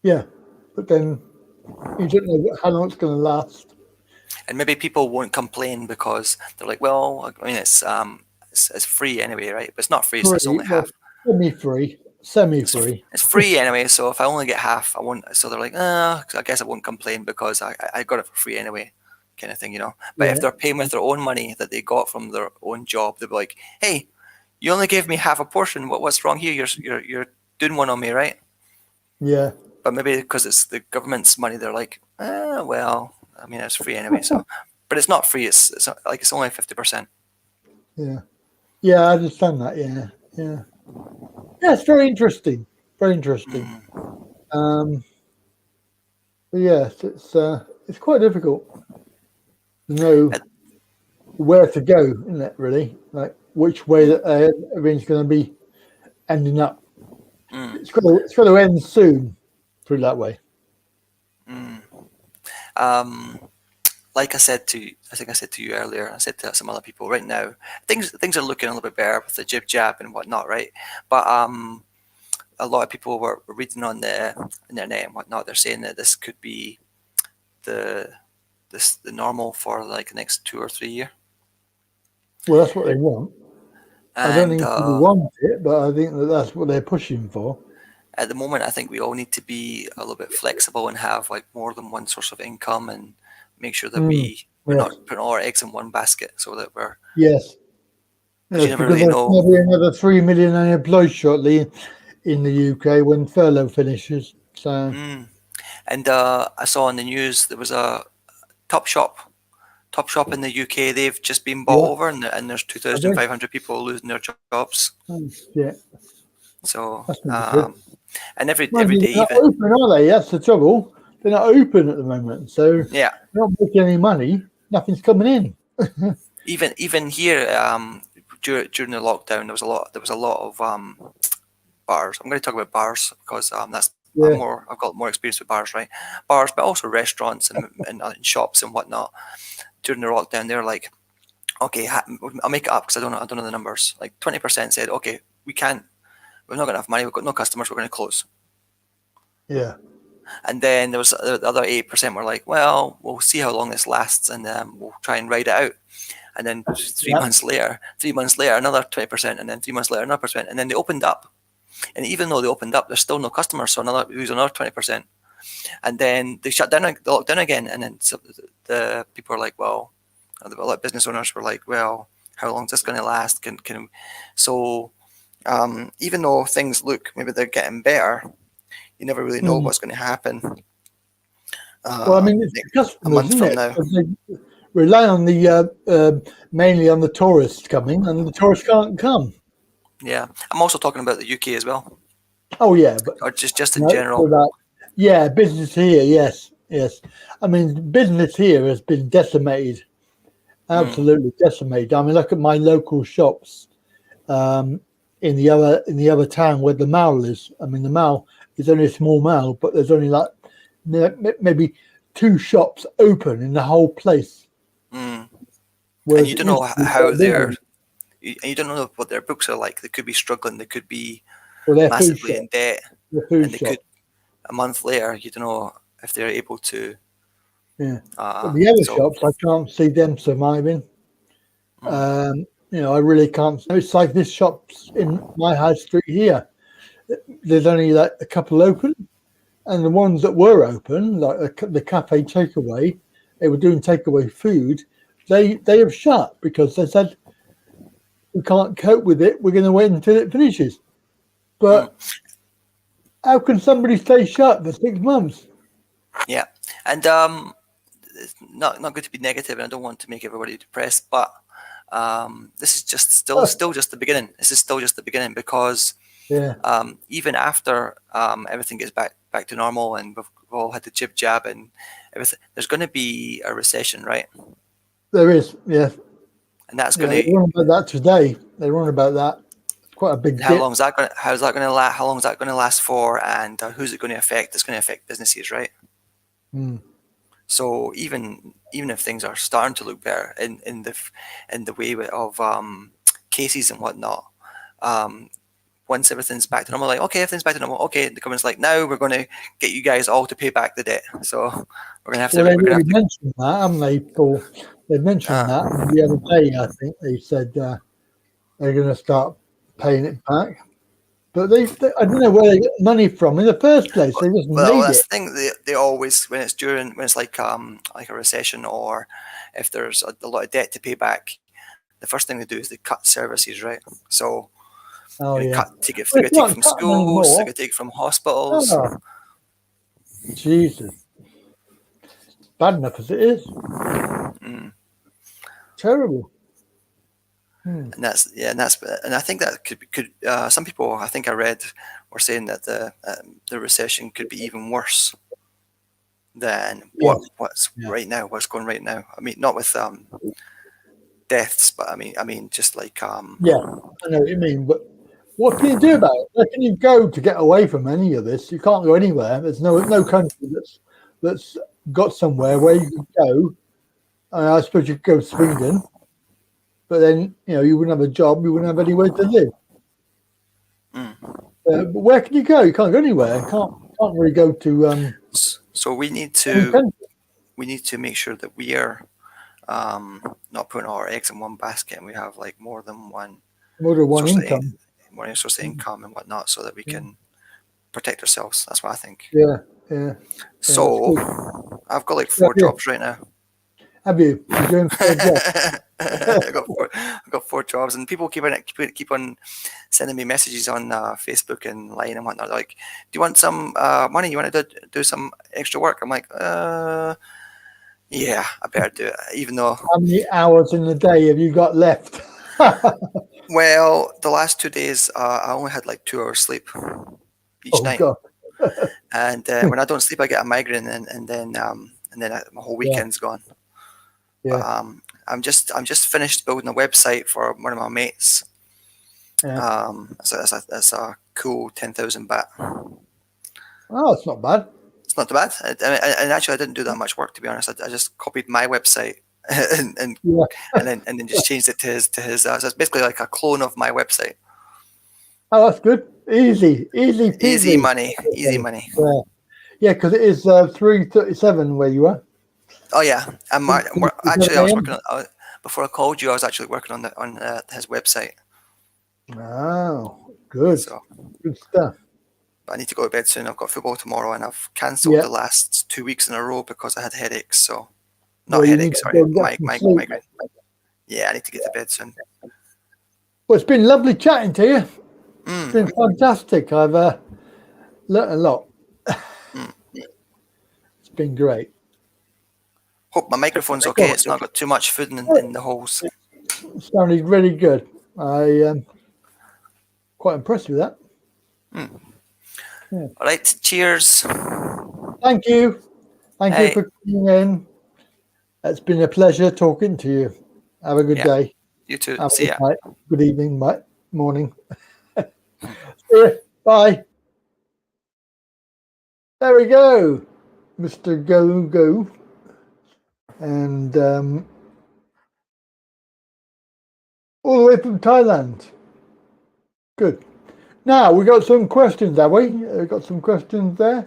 Yeah, but then you don't know how long it's going to last. And maybe people won't complain because they're like, well, I mean, it's free anyway, right? But it's not free. It's only half. Semi-free. semi-free. It's free anyway, so if I only get half, I won't. So they're like, I guess I won't complain because I got it for free anyway, kind of thing, you know. But if Yeah. they're paying with their own money that they got from their own job, they'll be like, hey, you only gave me half a portion. What's wrong here? You're doing one on me, right? Yeah. But maybe because it's the government's money, they're like, well, I mean, it's free anyway. So, but it's not free. It's like it's only 50%. Yeah. Yeah, I understand that. Yeah. Yeah. Yeah, it's very interesting. Very interesting. But yes, it's quite difficult to know where to go, isn't it? Really, like which way that everything's going to be ending up. It's got to end soon. Put it that way. Like I think I said to you earlier, I said to some other people, right now, things are looking a little bit better with the jib jab and whatnot, right? But a lot of people were reading on the internet and whatnot. They're saying that this could be the normal for like the next 2 or 3 years. Well, that's what they want. And, I don't think people want it, but I think that's what they're pushing for. At the moment, I think we all need to be a little bit flexible and have like more than one source of income and make sure that we're not putting all our eggs in one basket, so that we're yes. You never because really know. There'll be another 3 million unemployed shortly in the UK when furlough finishes. So, and I saw on the news there was a Topshop in the UK. They've just been bought over, and there's 2,500 people losing their jobs. Yeah. So, That's and every they're day, not even open, are they? That's the trouble. They're not open at the moment, so yeah, they're not making any money. Nothing's coming in. even here, during the lockdown, there was a lot of bars. I'm going to talk about bars because that's I've got more experience with bars, right? Bars, but also restaurants and shops and whatnot. During the lockdown, they were like, okay, I'll make it up because I don't know the numbers. Like 20% said, okay, we're not got enough money. We've got no customers. We're going to close. Yeah. And then there was the other 8% were like, well, we'll see how long this lasts, and we'll try and ride it out. And then 3 months later, another 20%, and then 3 months later, another percent, and then they opened up. And even though they opened up, there's still no customers, so another 20%. And then they shut down, the lockdown again, and then the people are like, well, a lot of business owners were like, well, how long is this going to last? So even though things look maybe they're getting better, you never really know what's going to happen. Well, I mean, it's the customers, a month isn't from it? now. They rely on mainly on the tourists coming, and the tourists can't come. Yeah, I'm also talking about the UK as well. Oh yeah, but or just in general. Yeah, business here, yes. I mean, business here has been decimated, absolutely decimated. I mean, look at my local shops in the other town where the mall is. I mean, the mall is only a small mall, but there's only like maybe 2 shops open in the whole place. And you don't know how you don't know what their books are like. They could be struggling. They could be massively in debt. And they could, a month later, you don't know if they're able to. Yeah. But the other shops, I can't see them surviving. I really can't. It's like this shops in my high street here. There's only like a couple open, and the ones that were open, like the cafe takeaway, they were doing takeaway food. They have shut because they said we can't cope with it. We're going to wait until it finishes. But how can somebody stay shut for 6 months? Yeah, and it's not good to be negative, and I don't want to make everybody depressed, but this is just still just the beginning. This is still just the beginning because even after everything gets back to normal and we've all had the jib jab and everything, there's going to be a recession, right? There is, yeah. And that's going to. They run about that today. They run about that. It's quite a big. How long is that going? How's that going to last? How long is that going to last for? And who's it going to affect? It's going to affect businesses, right? So even if things are starting to look better in the way of cases and whatnot, once everything's back to normal, like okay, everything's back to normal. Okay, the government's like, now we're going to get you guys all to pay back the debt. So we're going to have to. Well, they mentioned that, haven't they, Paul? They mentioned that the other day. I think they said they're going to start paying it back. But I don't know where they get money from in the first place. They just Well, made that's it. the thing. They always when it's like a recession, or if there's a lot of debt to pay back, the first thing they do is they cut services, right? So Oh they yeah. take it Well, it's not from cutting schools, anymore. they take it from hospitals. Oh, Jesus. Bad enough as it is. Terrible. And I think that could some people, I think I read, were saying that the recession could be even worse than what's right now, what's going right now. I mean, not with deaths, but I mean just like Yeah, I know what you mean, but what can you do about it? Where can you go to get away from any of this? You can't go anywhere. There's no country that's got somewhere where you can go. I suppose you could go to Sweden, but then you wouldn't have a job. You wouldn't have anywhere to live. But where can you go? You can't go anywhere. You can't really go to. So we need to make sure that we are not putting all our eggs in one basket, and we have like more than one income. More source of income and whatnot, so that we can protect ourselves. That's what I think. Yeah. So I've got like 4 jobs right now. Have you? You're doing 4 jobs. I've got 4 jobs, and people keep on sending me messages on Facebook and Line and whatnot. Like, do you want some money? You want to do some extra work? I'm like, yeah, I better do it. Even though, how many hours in the day have you got left? Well, the last 2 days I only had like 2 hours sleep each night. God. And when I don't sleep, I get a migraine, and then my whole weekend's gone. Yeah. But, I'm just finished building a website for one of my mates. Yeah. So that's a cool 10,000 baht. Oh, it's not bad. It's not too bad. And actually, I didn't do that much work, to be honest. I just copied my website and then just changed it to his. So it's basically like a clone of my website. Oh, that's good. Easy money. Yeah, because it is 3:37 where you are. Oh yeah, actually I was working on before I called you. I was actually working on his website. Oh, good. So, good stuff. But I need to go to bed soon. I've got football tomorrow, and I've cancelled the last 2 weeks in a row because I had headaches. So, headaches, sorry, migraine. Yeah, I need to get to bed soon. Well, it's been lovely chatting to you. It's been fantastic. I've learnt a lot. It's been great. Hope my microphone's okay. It's not got too much food in the holes. It sounded really good. I am quite impressed with that. All right, cheers. Thank you. Thank you for coming in. It's been a pleasure talking to you. Have a good day. You too. Have See ya. Night. Good evening, morning. See you. Bye. There we go. Mr. Go. And all the way from Thailand. Good. Now we got some questions, have we? We got some questions there.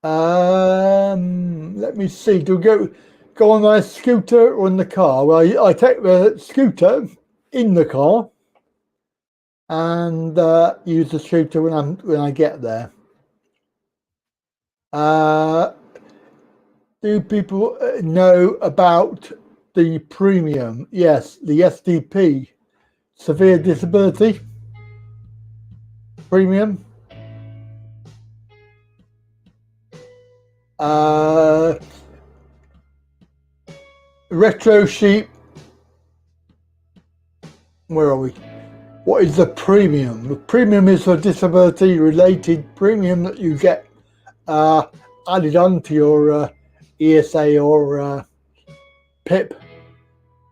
Let me see. Do we go on my scooter or in the car? Well, I take the scooter in the car and use the scooter when I get there. Do people know about the premium? Yes, the SDP, severe disability premium. Retro sheep. Where are we? What is the premium? The premium is a disability related premium that you get added on to your ESA or PIP.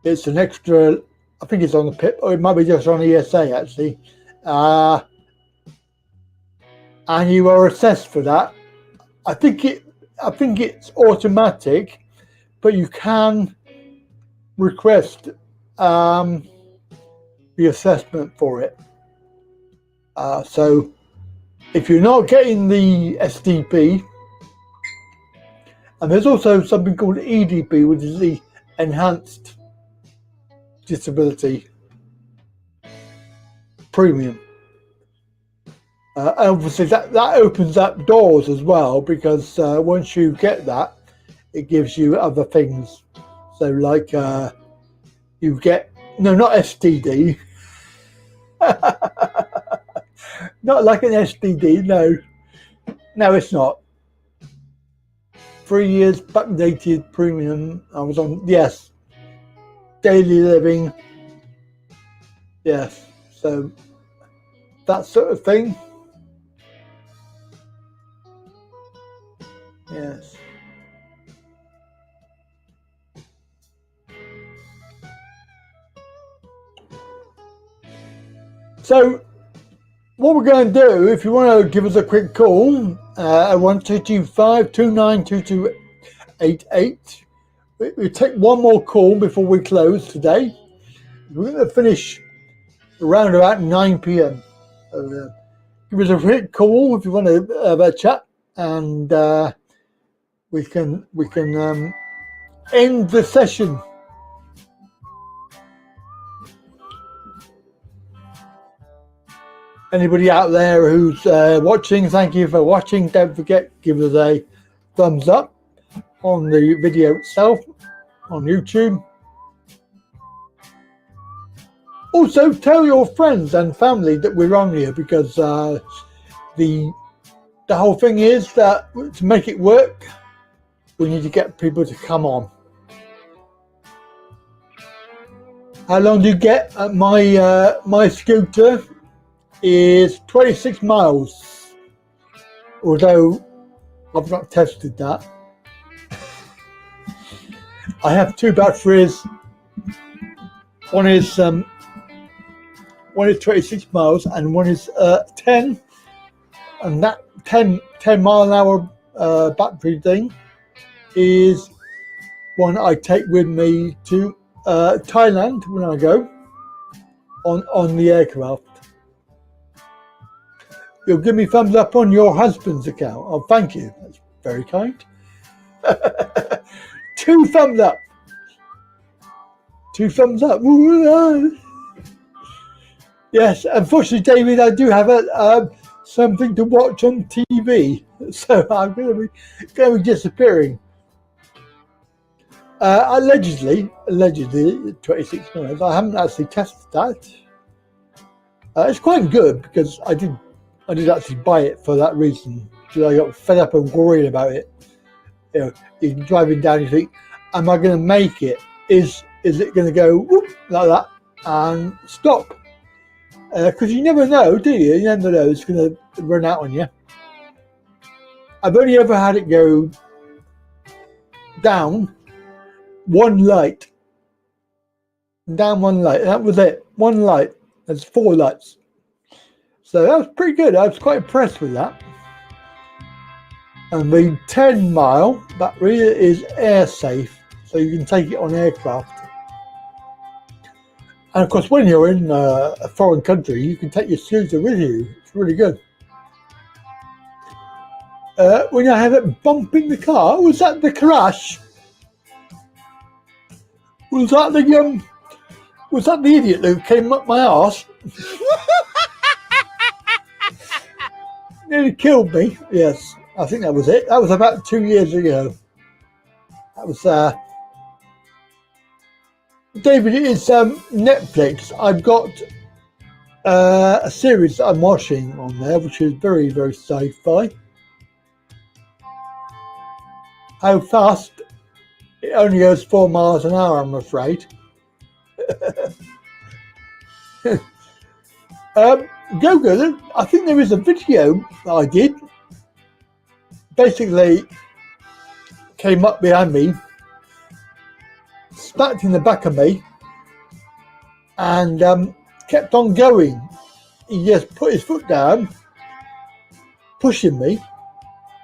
It's an extra, I think it's on the PIP, or it might be just on ESA actually. And you are assessed for that. I think it's automatic, but you can request the assessment for it. So if you're not getting the SDP, and there's also something called EDP, which is the enhanced disability. premium. Obviously, that opens up doors as well, because once you get that, it gives you other things. So, like you get not STD, not like an STD. No, it's not. 3 years backdated premium. I was on daily living. Yes, so that sort of thing. Yes. So what we're going to do, if you want to give us a quick call, 1225-292288. We'll take one more call before we close today. We're going to finish around about 9 p.m. So, give us a quick call if you want to have a chat, and we can end the session. Anybody out there who's watching, thank you for watching. Don't forget, give us a thumbs up on the video itself on YouTube. Also, tell your friends and family that we're on here, because the whole thing is that to make it work, we need to get people to come on. How long do you get at my scooter? Is 26 miles, although I've not tested that. I have two batteries. One is 26 miles and one is 10, and that 10 mile an hour battery thing is one I take with me to Thailand when I go on the aircraft. You'll give me thumbs up on your husband's account. Oh, thank you. That's very kind. 2 thumbs up. 2 thumbs up. Yes, unfortunately, David, I do have something to watch on TV, so I'm going to be disappearing. Allegedly, 26 minutes. I haven't actually tested that. It's quite good, because I did actually buy it for that reason. Because I got fed up and worried about it. You're driving down, you think, am I going to make it? Is it going to go whoop, like that and stop? Because you never know, do you? You never know, it's going to run out on you. I've only ever had it go down one light. Down one light. That was it. One light. There's 4 lights. So that was pretty good. I was quite impressed with that. And the 10 mile battery is air safe, so you can take it on aircraft. And of course, when you're in a foreign country, you can take your scooter with you. It's really good. When I had it bump in the car, was that the crash? Was that the idiot that came up my arse? Nearly killed me. Yes, I think that was it. That was about 2 years ago. That was David, it is Netflix. I've got a series that I'm watching on there, which is very, very sci-fi. How fast? It only goes 4 miles an hour, I'm afraid. Google, I think there is a video that I did. Basically, came up behind me, smacked in the back of me, and kept on going. He just put his foot down, pushing me,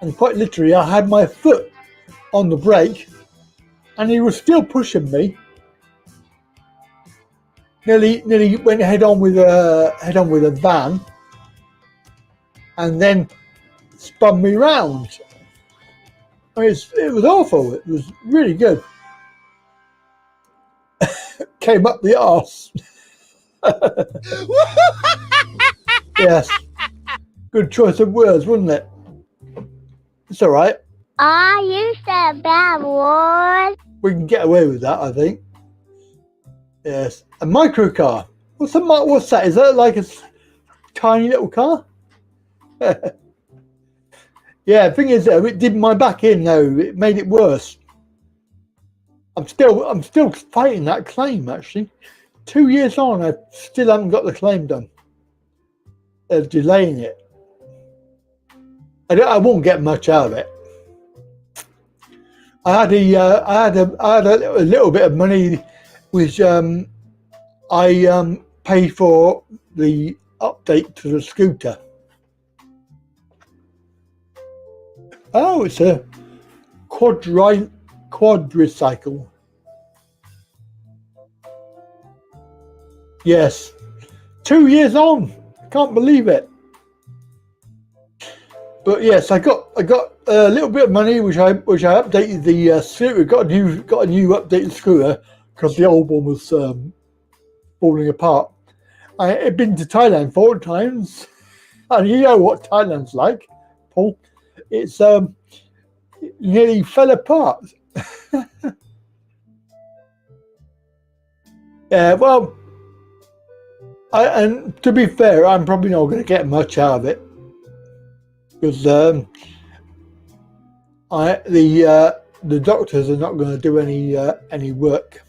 and quite literally I had my foot on the brake, and he was still pushing me. Nearly went head on with a van, and then spun me round. I mean, it was awful. It was really good. Came up the arse. Yes. Good choice of words, wasn't it? It's all right. I used a bad word. We can get away with that, I think. Yes. A microcar. What's that? Is that like a tiny little car? Yeah, the thing is, it did my back in though. It made it worse. I'm still fighting that claim actually. 2 years on, I still haven't got the claim done. They're delaying it. I won't get much out of it. I had a little bit of money, which I paid for the update to the scooter. Oh, it's a quadricycle. Yes, 2 years on. I can't believe it. But yes, I got a little bit of money, which I updated the scooter. Got a new updated scooter because the old one was falling apart. I had been to Thailand 4 times, and you know what Thailand's like, Paul. It's it nearly fell apart. Yeah, well, and to be fair, I'm probably not going to get much out of it because the doctors are not going to do any work.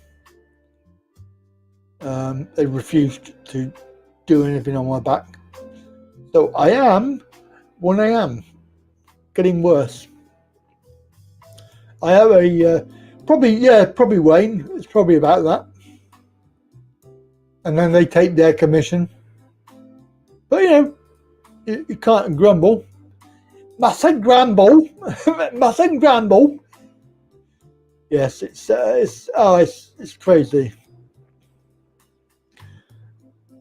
They refused to do anything on my back, so I am getting worse. I have a probably Wayne. It's probably about that. And then they take their commission. But you know, you can't grumble. Mustn't grumble. Mustn't grumble. Yes, it's crazy.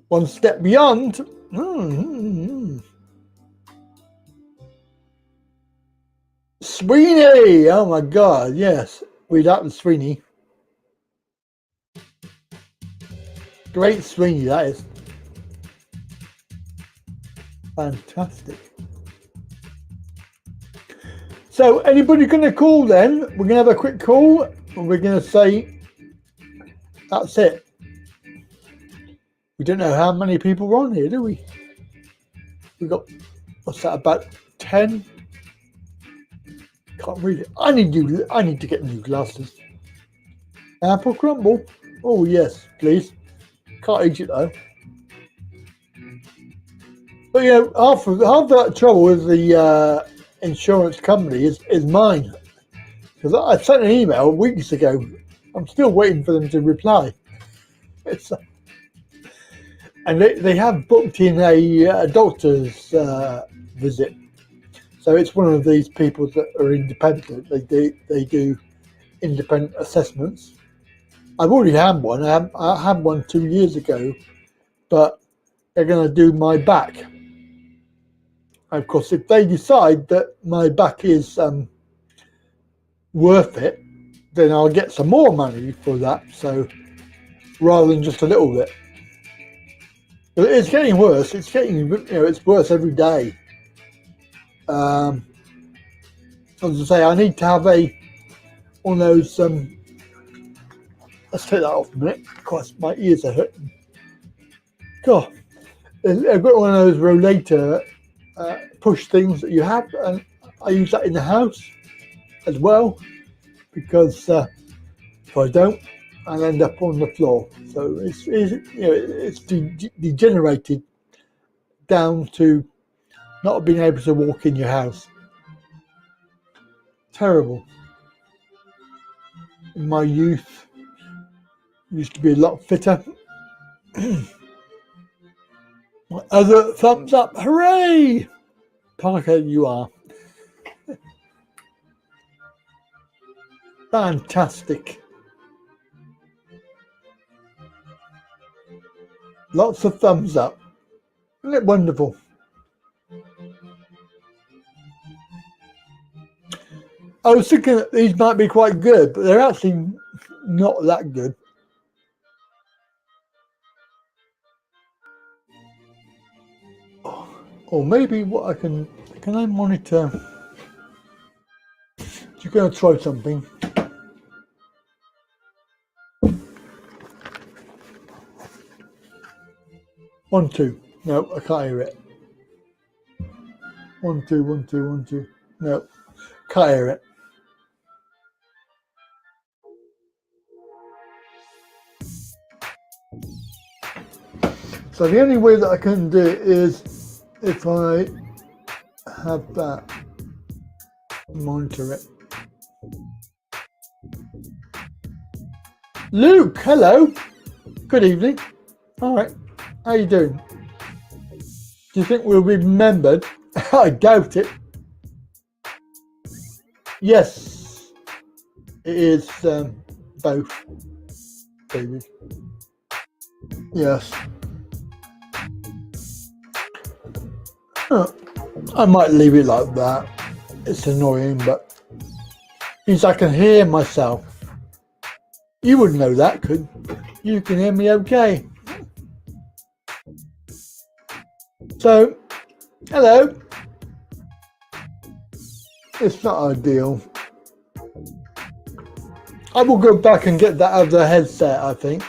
One step beyond. Sweeney! Oh my God, yes. We like the Sweeney. Great Sweeney, that is. Fantastic. So, anybody going to call then? We're going to have a quick call, and we're going to say, that's it. We don't know how many people are on here, do we? We got, what's that, about 10? Can't read it. I need to get new glasses. Apple crumble. Oh yes, please. Can't eat it though. But you know, half that trouble with the insurance company is mine. Because I sent an email weeks ago. I'm still waiting for them to reply. And they have booked in a doctor's visit. So it's one of these people that are independent. They do independent assessments. I've already had one. I had one 2 years ago, but they're going to do my back. Of course, if they decide that my back is worth it, then I'll get some more money for that. So rather than just a little bit, but it's getting worse. It's it's worse every day. As I say, I need to have one of those. Let's take that off a minute. Of course, my ears are hurting. God, I've got one of those rollator push things that you have, and I use that in the house as well because if I don't, I'll end up on the floor. So it's degenerated down to not being able to walk in your house. Terrible. In my youth, used to be a lot fitter. Other thumbs up, hooray! Parker, you are. Fantastic. Lots of thumbs up. Isn't it wonderful? I was thinking that these might be quite good, but they're actually not that good. Or maybe what can I monitor? You're going to try something. One, two. No, I can't hear it. 1, 2, 1, 2, 1, 2. No, can't hear it. So the only way that I can do it is if I have that, monitor it. Luke, hello. Good evening. All right, how you doing? Do you think we'll be remembered? I doubt it. Yes, it is both, baby. Yes. I might leave it like that. It's annoying, but means I can hear myself. You wouldn't know that, could you? You can hear me okay. So, hello. It's not ideal. I will go back and get that other headset, I think.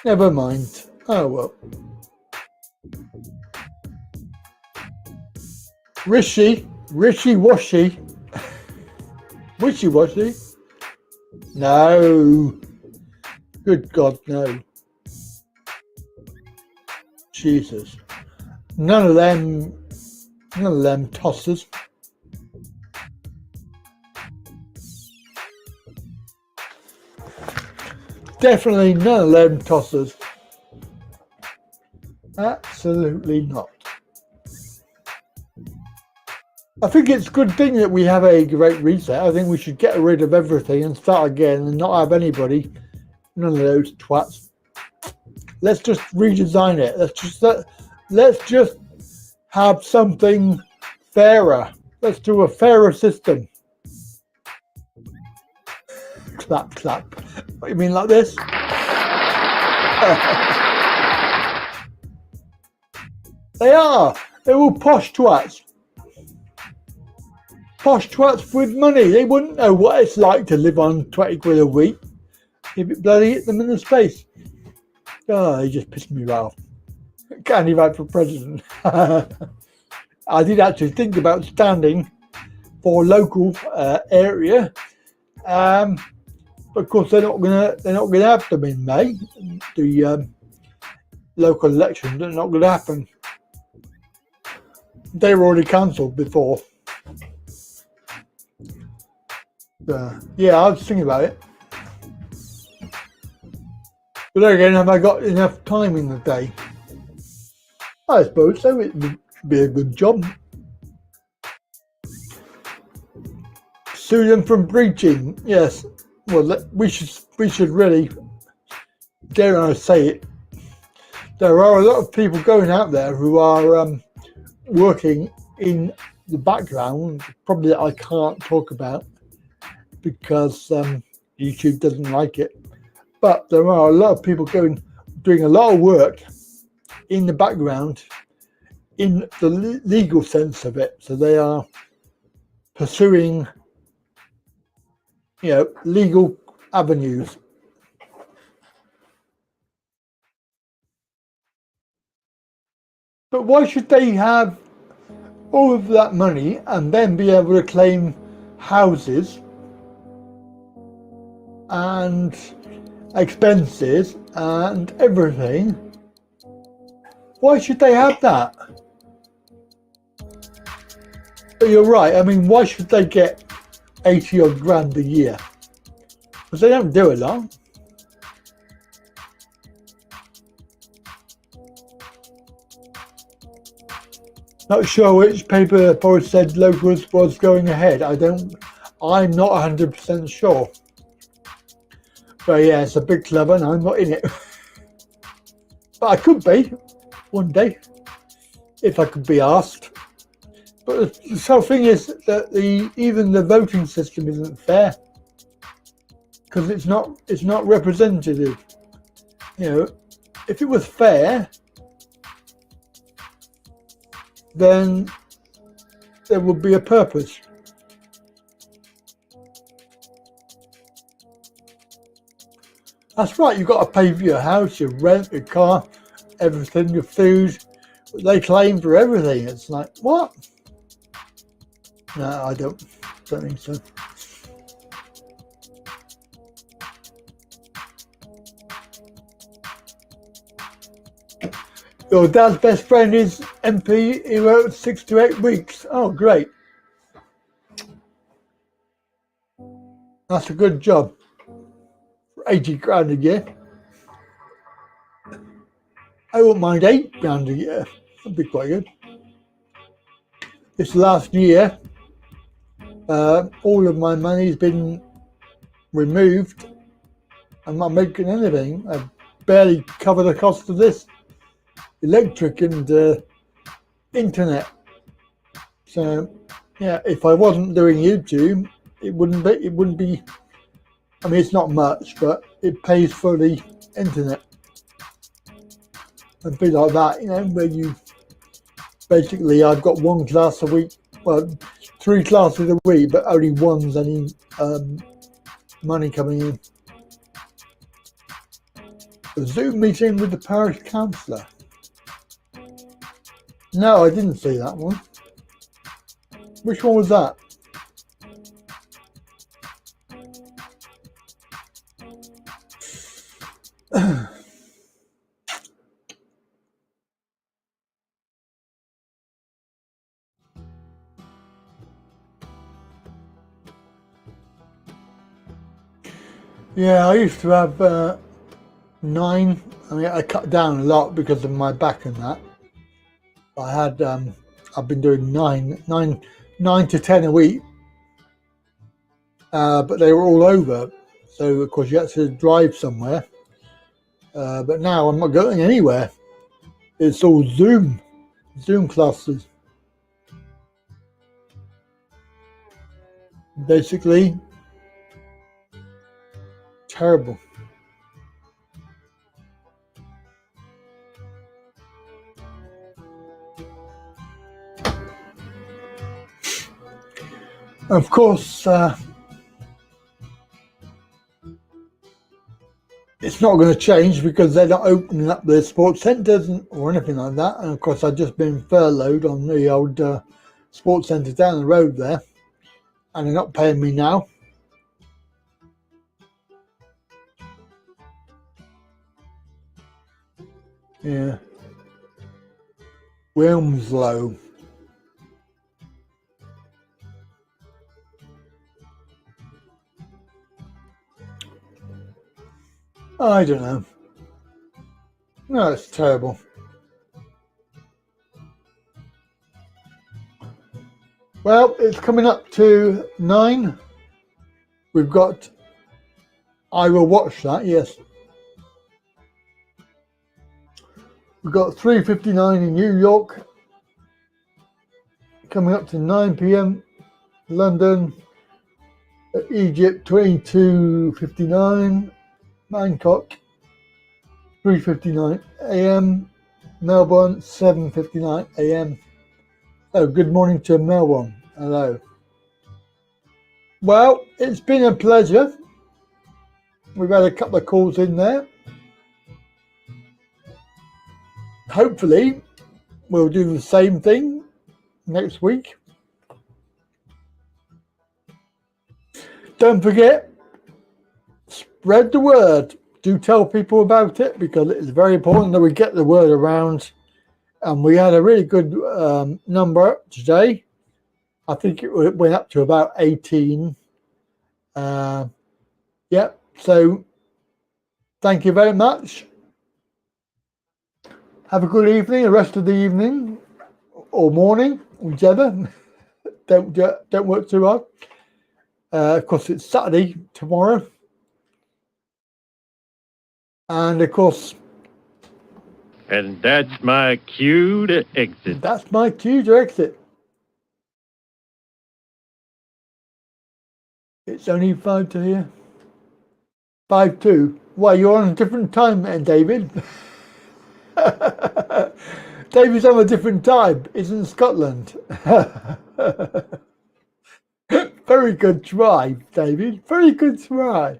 Never mind. Oh well. Wishy washy. Wishy washy? No. Good God, no. Jesus. None of them tossers. Definitely none of them tossers. Absolutely not. I think it's a good thing that we have a great reset. I think we should get rid of everything and start again and not have anybody. None of those twats. Let's just redesign it. Let's just have something fairer. Let's do a fairer system. Clap, clap. What, you mean like this? They are. They're all posh twats. Posh twats with money. They wouldn't know what it's like to live on 20 quid a week if it bloody hit them in the face. Oh, he just pissed me off. Can't he vote for president? I did actually think about standing for local area, but of course they're not gonna have them in May. The local elections are not going to happen. They were already cancelled before. Yeah, I was thinking about it. But then again, have I got enough time in the day? I suppose so. It would be a good job. Sue them from breaching. Yes. Well, we should really, dare I say it, there are a lot of people going out there who are working in the background, probably that I can't talk about because YouTube doesn't like it. But there are a lot of people doing a lot of work in the background in the legal sense of it. So they are pursuing, legal avenues. But why should they have all of that money and then be able to claim houses and expenses and everything? Why should they have that? But you're right. I mean, why should they get 80 odd grand a year? Because they don't do a lot. Not sure which paper Boris said locals was going ahead. I'm not 100% sure. But yeah, it's a big club and I'm not in it. But I could be one day if I could be asked. But the whole thing is that even the voting system isn't fair. because it's not representative. You know, if it was fair, then there would be a purpose. That's right, you've got to pay for your house, your rent, your car, everything, your food. They claim for everything. It's like, what? No, I don't think so. Your dad's best friend is MP. He wrote 6 to 8 weeks. Oh, great. That's a good job. 80 grand a year. I wouldn't mind 8 grand a year. That'd be quite good. This last year, all of my money's been removed. I'm not making anything. I barely cover the cost of this electric and internet. So, yeah, if I wasn't doing YouTube, it wouldn't be. I mean, it's not much, but it pays for the internet. It'd be like that, you know, where you basically, I've got 1 class a week, well, 3 classes a week, but only one's any money coming in. A Zoom meeting with the parish councillor. No, I didn't see that one. Which one was that? Yeah, I used to have 9. I mean, I cut down a lot because of my back and that. I had, I've been doing 9 to 10 a week, but they were all over. So of course you had to drive somewhere. But now I'm not going anywhere. It's all Zoom classes. Basically, terrible. Of course, it's not going to change because they're not opening up their sports centres or anything like that. And of course, I've just been furloughed on the old sports centre down the road there, and they're not paying me now. Yeah. Wilmslow. I don't know. No, it's terrible. Well, it's coming up to 9. We've got, I will watch that, yes. We've got 3:59 in New York. Coming up to 9 p.m. London. Egypt 22:59. Bangkok 3:59 a.m. Melbourne 7:59 a.m. So good morning to Melbourne. Hello. Well, it's been a pleasure. We've had a couple of calls in there. Hopefully we'll do the same thing next week. Don't forget, spread the word. Do tell people about it because it's very important that we get the word around. And we had a really good number today. I think it went up to about 18. Yeah, so thank you very much. Have a good evening, the rest of the evening or morning, whichever. Don't work too hard. Of course, it's Saturday tomorrow. And of course, and that's my cue to exit. That's my cue to exit. It's only 5 to here. 5-2. Why, you're on a different time then, David? David's on a different time. He's in Scotland. Very good try, David. Very good try.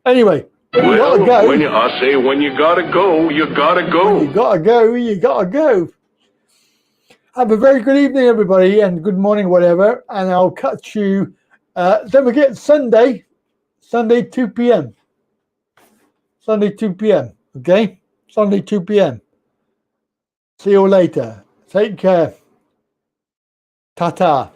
Anyway, you gotta go. I say when you gotta go, you gotta go. When you gotta go, you gotta go. Have a very good evening, everybody, and good morning, whatever. And I'll catch you. Don't forget Sunday 2 p.m. Sunday 2 p.m. Okay, Sunday 2 p.m. See you later. Take care. Ta-ta.